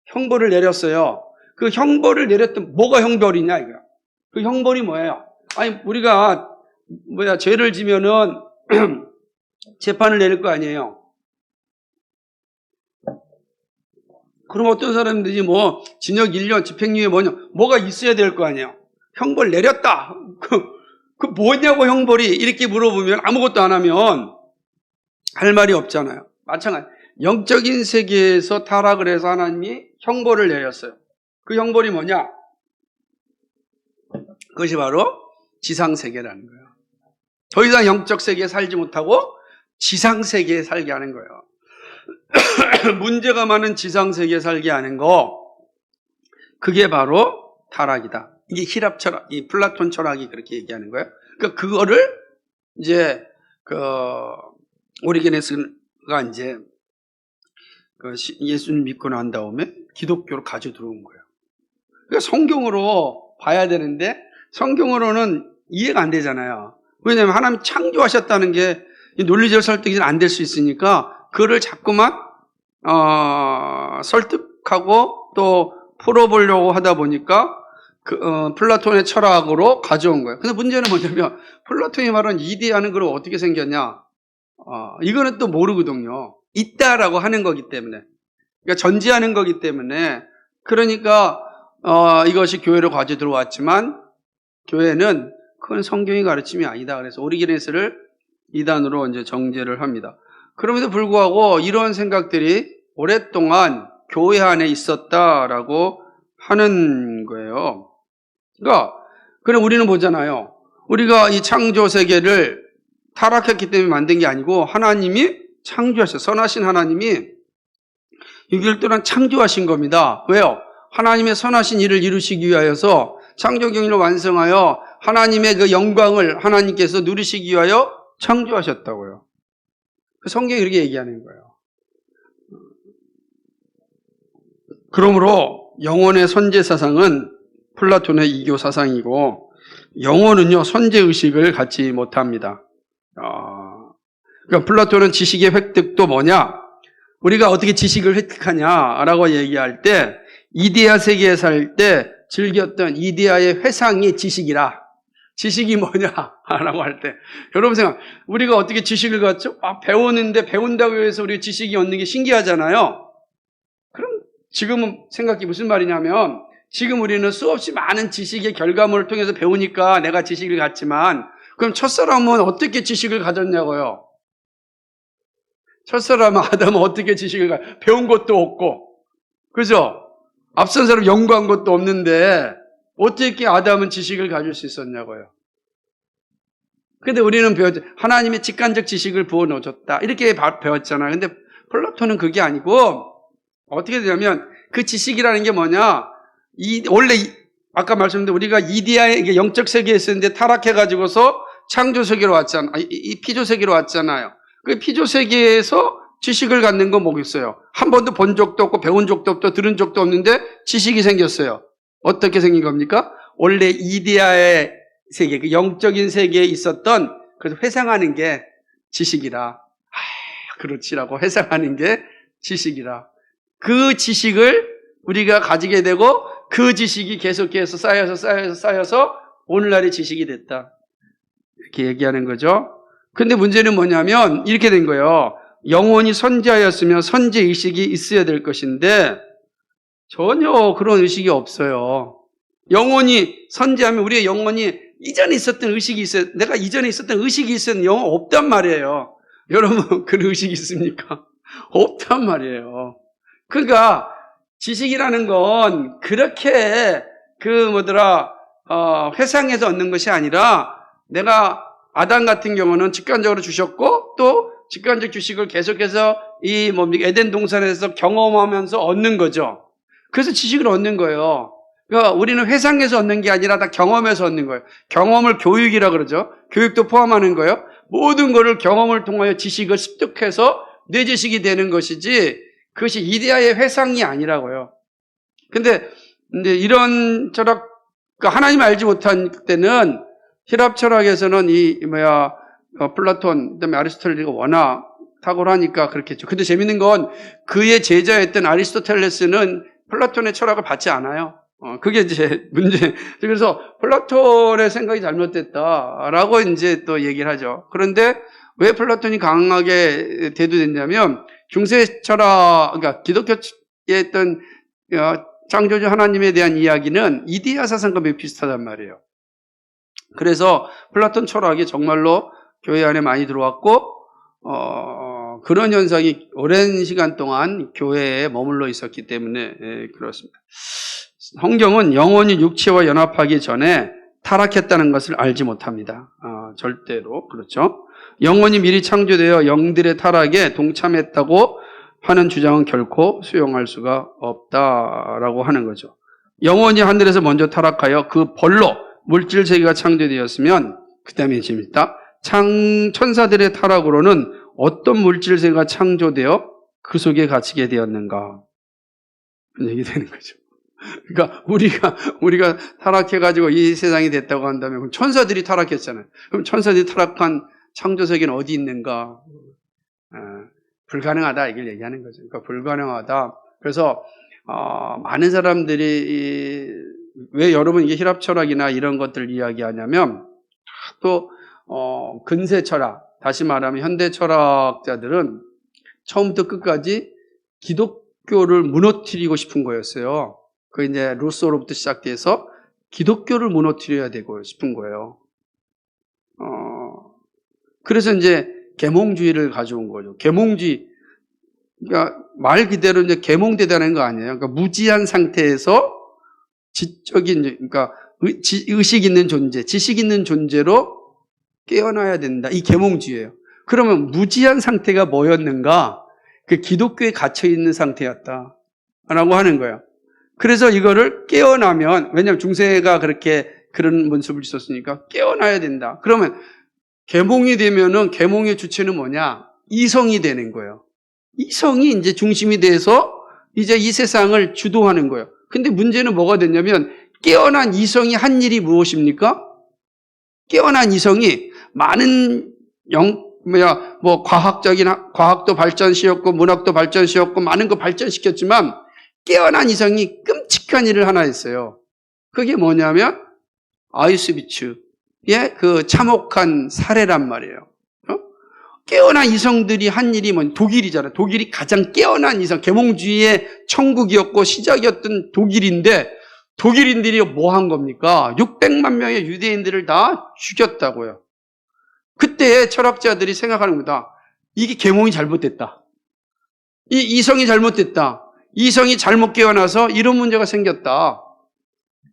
형벌을 내렸어요. 그 형벌을 내렸던, 뭐가 형벌이냐 이거. 그 형벌이 뭐예요? 아니, 우리가 죄를 지면은 재판을 내릴 거 아니에요. 그럼 어떤 사람들이 징역 1년, 집행유예 뭐가 있어야 될 거 아니에요. 형벌 내렸다. 그 뭐냐고 형벌이, 이렇게 물어보면 아무것도 안 하면 할 말이 없잖아요. 마찬가지. 영적인 세계에서 타락을 해서 하나님이 형벌을 내렸어요. 그 형벌이 뭐냐? 그것이 바로 지상세계라는 거예요. 더 이상 영적 세계에 살지 못하고 지상세계에 살게 하는 거예요. 문제가 많은 지상세계에 살게 하는 거, 그게 바로 타락이다. 이게 히랍 철학, 이 플라톤 철학이 그렇게 얘기하는 거예요. 그러니까 그거를 이제 오리게네스가 이제 예수님 믿고 난 다음에 기독교로 가져 들어온 거예요. 그러니까 성경으로 봐야 되는데 성경으로는 이해가 안 되잖아요. 왜냐하면 하나님 창조하셨다는 게 논리적 설득이 안 될 수 있으니까 그거를 자꾸만 설득하고 또 풀어보려고 하다 보니까 플라톤의 철학으로 가져온 거예요. 근데 문제는 뭐냐면 플라톤이 말한 이데아는 그럼 어떻게 생겼냐? 이거는 또 모르거든요. 있다라고 하는 거기 때문에. 그러니까 전제하는 거기 때문에. 그러니까 이것이 교회로 가져 들어왔지만 교회는 그건 성경의 가르침이 아니다. 그래서 오리게네스를 이단으로 이제 정죄를 합니다. 그럼에도 불구하고 이런 생각들이 오랫동안 교회 안에 있었다라고 하는 거예요. 그러니까 그럼 우리는 보잖아요. 우리가 이 창조 세계를 타락했기 때문에 만든 게 아니고 하나님이 창조하셨어요. 선하신 하나님이 6일 동안 창조하신 겁니다. 왜요? 하나님의 선하신 일을 이루시기 위하여서 창조경일을 완성하여 하나님의 그 영광을 하나님께서 누리시기 위하여 창조하셨다고요. 성경이 그렇게 얘기하는 거예요. 그러므로 영혼의 선제 사상은 플라톤의 이교 사상이고 영혼은요 선제의식을 갖지 못합니다. 그러니까 플라톤은 지식의 획득도 뭐냐? 우리가 어떻게 지식을 획득하냐라고 얘기할 때 이데아 세계에 살 때 즐겼던 이데아의 회상이 지식이라. 지식이 뭐냐라고 할 때 여러분 생각, 우리가 어떻게 지식을 갖죠? 배우는데 배운다고 해서 우리가 지식이 얻는 게 신기하잖아요. 그럼 지금은 생각이 무슨 말이냐면 지금 우리는 수없이 많은 지식의 결과물을 통해서 배우니까 내가 지식을 갖지만 그럼 첫사람은 어떻게 지식을 가졌냐고요? 첫사람은 아담은 어떻게 지식을 배운 것도 없고, 그죠? 앞선 사람 연구한 것도 없는데 어떻게 아담은 지식을 가질 수 있었냐고요? 근데 우리는 하나님의 직관적 지식을 부어 넣어줬다 이렇게 배웠잖아요. 근데 플라톤은 그게 아니고 어떻게 되냐면 그 지식이라는 게 뭐냐? 원래 아까 말씀드린 우리가 이데아의 영적 세계에 있었는데 타락해가지고서 창조 세계로 왔잖아요. 이 피조 세계로 왔잖아요. 그 피조 세계에서 지식을 갖는 건 뭐겠어요? 한 번도 본 적도 없고 배운 적도 없고 들은 적도 없는데 지식이 생겼어요. 어떻게 생긴 겁니까? 원래 이데아의 세계, 그 영적인 세계에 있었던, 그래서 회상하는 게 지식이라. 그렇지라고 회상하는 게 지식이라. 그 지식을 우리가 가지게 되고 그 지식이 계속해서 쌓여서 오늘날의 지식이 됐다. 이렇게 얘기하는 거죠. 근데 문제는 뭐냐면 이렇게 된 거예요. 영혼이 선지하였으면 선지의식이 있어야 될 것인데 전혀 그런 의식이 없어요. 영혼이 선지하면 우리의 영혼이 이전에 있었던 의식이 있어요. 내가 이전에 있었던 의식이 있었는 영혼 없단 말이에요. 여러분 그런 의식이 있습니까? 없단 말이에요. 그러니까 지식이라는 건 그렇게 회상해서 얻는 것이 아니라 내가 아담 같은 경우는 직관적으로 주셨고 또 직관적 주식을 계속해서 에덴 동산에서 경험하면서 얻는 거죠. 그래서 지식을 얻는 거예요. 그러니까 우리는 회상해서 얻는 게 아니라 다 경험해서 얻는 거예요. 경험을 교육이라 그러죠. 교육도 포함하는 거예요. 모든 것을 경험을 통하여 지식을 습득해서 뇌 지식이 되는 것이지 그것이 이데아의 회상이 아니라고요. 근데 이제 이런 철학, 그러니까 하나님을 알지 못한 때는 히랍 철학에서는 플라톤, 그다음에 아리스토텔레스가 워낙 탁월하니까 그렇겠죠. 근데 재밌는 건 그의 제자였던 아리스토텔레스는 플라톤의 철학을 받지 않아요. 그게 이제 문제. 그래서 플라톤의 생각이 잘못됐다라고 이제 또 얘기를 하죠. 그런데 왜 플라톤이 강하게 대두됐냐면 중세 철학, 그러니까 기독교의 어떤 창조주 하나님에 대한 이야기는 이데아 사상과 매우 비슷하단 말이에요. 그래서 플라톤 철학이 정말로 교회 안에 많이 들어왔고 그런 현상이 오랜 시간 동안 교회에 머물러 있었기 때문에 그렇습니다. 성경은 영혼이 육체와 연합하기 전에 타락했다는 것을 알지 못합니다. 절대로 그렇죠. 영혼이 미리 창조되어 영들의 타락에 동참했다고 하는 주장은 결코 수용할 수가 없다라고 하는 거죠. 영혼이 하늘에서 먼저 타락하여 그 벌로 물질 세계가 창조되었으면 그 다음에 재밌다. 천사들의 타락으로는 어떤 물질 세계가 창조되어 그 속에 갇히게 되었는가? 그런 얘기 되는 거죠. 그러니까 우리가 타락해가지고 이 세상이 됐다고 한다면 그럼 천사들이 타락했잖아요. 그럼 천사들이 타락한 창조 세계는 어디 있는가? 불가능하다 이걸 얘기하는 거죠. 그러니까 불가능하다. 그래서 많은 사람들이 왜 여러분 이게 힐랍 철학이나 이런 것들 이야기하냐면 또 근세 철학, 다시 말하면 현대 철학자들은 처음부터 끝까지 기독교를 무너뜨리고 싶은 거였어요. 그 이제 루소로부터 시작돼서 기독교를 무너뜨려야 되고 싶은 거예요. 그래서 이제 계몽주의를 가져온 거죠. 계몽주의, 그러니까 말 그대로 이제 계몽되다는 거 아니에요. 그러니까 무지한 상태에서 지적인, 그러니까 의식 있는 존재, 지식 있는 존재로 깨어나야 된다. 이 계몽주의예요. 그러면 무지한 상태가 뭐였는가? 그 기독교에 갇혀 있는 상태였다. 라고 하는 거예요. 그래서 이거를 깨어나면, 왜냐하면 중세가 그런 모습을 있었으니까 깨어나야 된다. 그러면 계몽이 되면은 계몽의 주체는 뭐냐? 이성이 되는 거예요. 이성이 이제 중심이 돼서 이제 이 세상을 주도하는 거예요. 근데 문제는 뭐가 됐냐면 깨어난 이성이 한 일이 무엇입니까? 깨어난 이성이 많은 과학도 발전시켰고 문학도 발전시켰고 많은 거 발전시켰지만 깨어난 이성이 끔찍한 일을 하나 했어요. 그게 뭐냐면 아우슈비츠의 그 참혹한 사례란 말이에요. 깨어난 이성들이 한 일이 독일이잖아요. 독일이 가장 깨어난 이성, 계몽주의의 천국이었고 시작이었던 독일인데 독일인들이 뭐 한 겁니까? 600만 명의 유대인들을 다 죽였다고요. 그때 철학자들이 생각하는 겁니다. 이게 계몽이 잘못됐다. 이 이성이 잘못됐다. 이성이 잘못 깨어나서 이런 문제가 생겼다.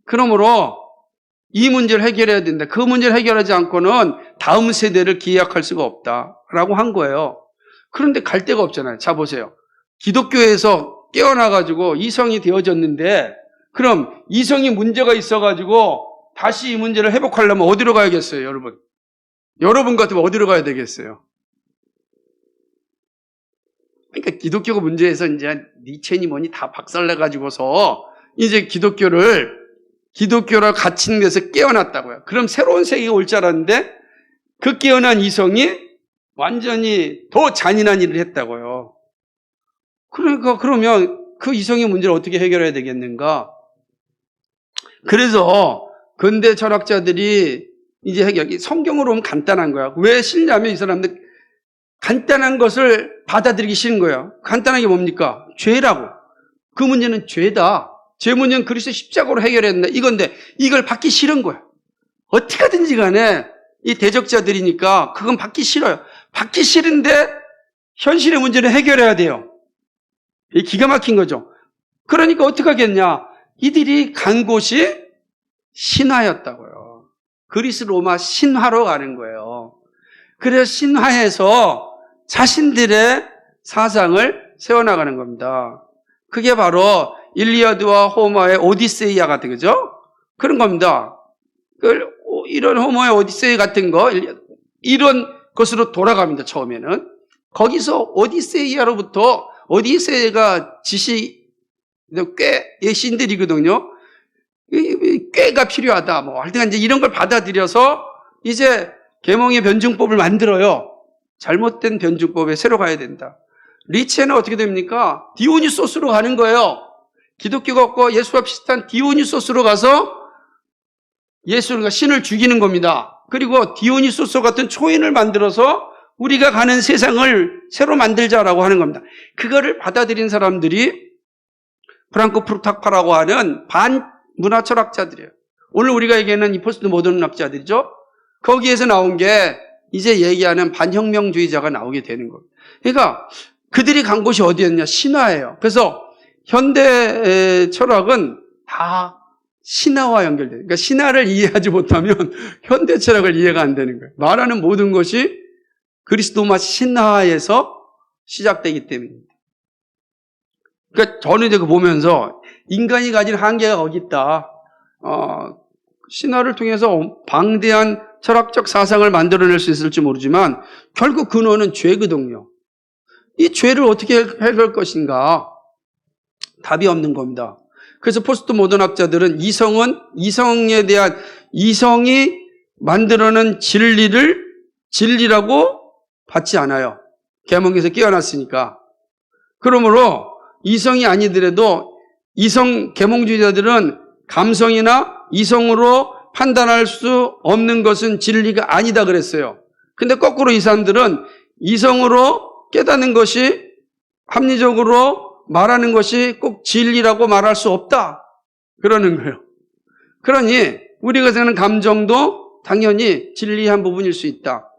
그러므로 이 문제를 해결해야 된다. 그 문제를 해결하지 않고는 다음 세대를 기약할 수가 없다라고 한 거예요. 그런데 갈 데가 없잖아요. 자 보세요. 기독교에서 깨어나가지고 이성이 되어졌는데 그럼 이성이 문제가 있어가지고 다시 이 문제를 회복하려면 어디로 가야겠어요, 여러분? 여러분 같으면 어디로 가야 되겠어요? 그러니까 기독교가 문제에서 이제 니체니 뭐니 다 박살내가지고서 이제 기독교를 갇힌 데서 깨어났다고요. 그럼 새로운 세계가 올 줄 알았는데 그 깨어난 이성이 완전히 더 잔인한 일을 했다고요. 그러니까 그러면 그 이성의 문제를 어떻게 해결해야 되겠는가? 그래서 근대 철학자들이 이제 성경으로 보면 간단한 거야. 왜 싫냐면 이 사람들 간단한 것을 받아들이기 싫은 거예요. 간단한 게 뭡니까? 죄라고. 그 문제는 죄다. 죄 문제는 그리스도 십자가로 해결해야 된다. 이건데 이걸 받기 싫은 거야. 어떻게 하든지 간에 이 대적자들이니까 그건 받기 싫어요. 받기 싫은데 현실의 문제는 해결해야 돼요. 이 기가 막힌 거죠. 그러니까 어떻게 하겠냐. 이들이 간 곳이 신화였다고요. 그리스 로마 신화로 가는 거예요. 그래서 신화에서 자신들의 사상을 세워나가는 겁니다. 그게 바로 일리아드와 호머의 오디세이아 같은 거죠. 그런 겁니다. 이런 호머의 오디세이 같은 거 이런 것으로 돌아갑니다. 처음에는 거기서 오디세이아로부터 오디세이가 꽤 신들이거든요. 꾀가 필요하다. 하여튼 이제 이런 걸 받아들여서 이제 계몽의 변증법을 만들어요. 잘못된 변증법에 새로 가야 된다. 리체는 어떻게 됩니까? 디오니소스로 가는 거예요. 기독교가 없고 예수와 비슷한 디오니소스로 가서 예수가 신을 죽이는 겁니다. 그리고 디오니소스 같은 초인을 만들어서 우리가 가는 세상을 새로 만들자라고 하는 겁니다. 그거를 받아들인 사람들이 프랑크 프루타파라고 하는 반문화 철학자들이에요. 오늘 우리가 얘기하는 이 포스트 모던 학자들이죠. 거기에서 나온 게 이제 얘기하는 반혁명주의자가 나오게 되는 겁니다. 그러니까 그들이 간 곳이 어디였냐? 신화예요. 그래서 현대 철학은 다 신화와 연결돼요. 그러니까 신화를 이해하지 못하면 현대 철학을 이해가 안 되는 거예요. 말하는 모든 것이 그리스도마 신화에서 시작되기 때문입니다. 그러니까 저는 이제 보면서 인간이 가진 한계가 거기 있다. 신화를 통해서 방대한 철학적 사상을 만들어낼 수 있을지 모르지만 결국 근원은 죄거든요. 이 죄를 어떻게 해결할 것인가? 답이 없는 겁니다. 그래서 포스트 모던 학자들은 이성에 대한 이성이 만들어낸 진리라고 받지 않아요. 계몽에서 깨어났으니까. 그러므로 이성이 아니더라도 이성 계몽주의자들은 감성이나 이성으로 판단할 수 없는 것은 진리가 아니다 그랬어요. 근데 거꾸로 이 사람들은 이성으로 깨닫는 것이 합리적으로 말하는 것이 꼭 진리라고 말할 수 없다. 그러는 거예요. 그러니 우리가 생각하는 감정도 당연히 진리한 부분일 수 있다.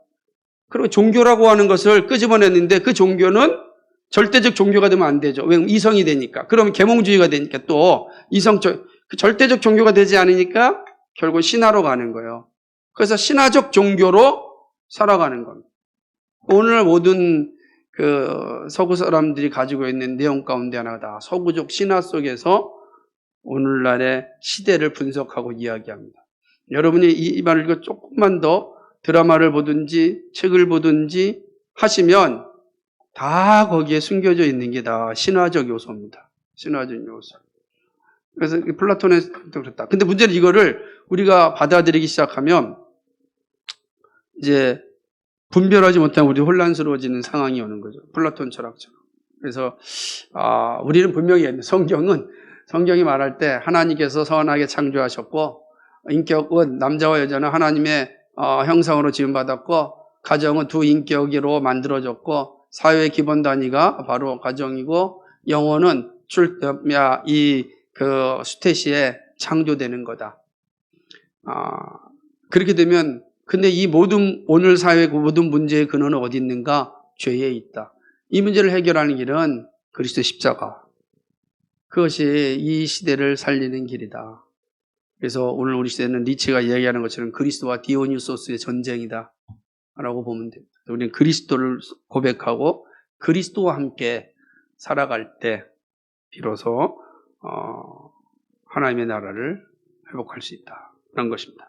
그리고 종교라고 하는 것을 끄집어냈는데 그 종교는 절대적 종교가 되면 안 되죠. 왜냐하면 이성이 되니까. 그러면 계몽주의가 되니까 또 이성적, 절대적 종교가 되지 않으니까 결국 신화로 가는 거예요. 그래서 신화적 종교로 살아가는 겁니다. 오늘 모든 서구 사람들이 가지고 있는 내용 가운데 하나가 다 서구적 신화 속에서 오늘날의 시대를 분석하고 이야기합니다. 여러분이 이 말을 읽고 조금만 더 드라마를 보든지 책을 보든지 하시면 다 거기에 숨겨져 있는 게 다 신화적 요소입니다. 신화적 요소. 그래서 플라톤에도 그렇다. 근데 문제는 이거를 우리가 받아들이기 시작하면 이제 분별하지 못하면 우리 혼란스러워지는 상황이 오는 거죠. 플라톤 철학처럼. 그래서 우리는 분명히 성경이 말할 때 하나님께서 선하게 창조하셨고 인격은 남자와 여자는 하나님의 형상으로 지음받았고 가정은 두 인격으로 만들어졌고 사회의 기본 단위가 바로 가정이고 영혼은 수태시에 창조되는 거다. 그렇게 되면 근데 이 모든 오늘 사회의 모든 문제의 근원은 어디 있는가? 죄에 있다. 이 문제를 해결하는 길은 그리스도 십자가. 그것이 이 시대를 살리는 길이다. 그래서 오늘 우리 시대는 니체가 이야기하는 것처럼 그리스도와 디오니소스의 전쟁이다 라고 보면 됩니다. 우리는 그리스도를 고백하고 그리스도와 함께 살아갈 때 비로소 하나님의 나라를 회복할 수 있다는 것입니다.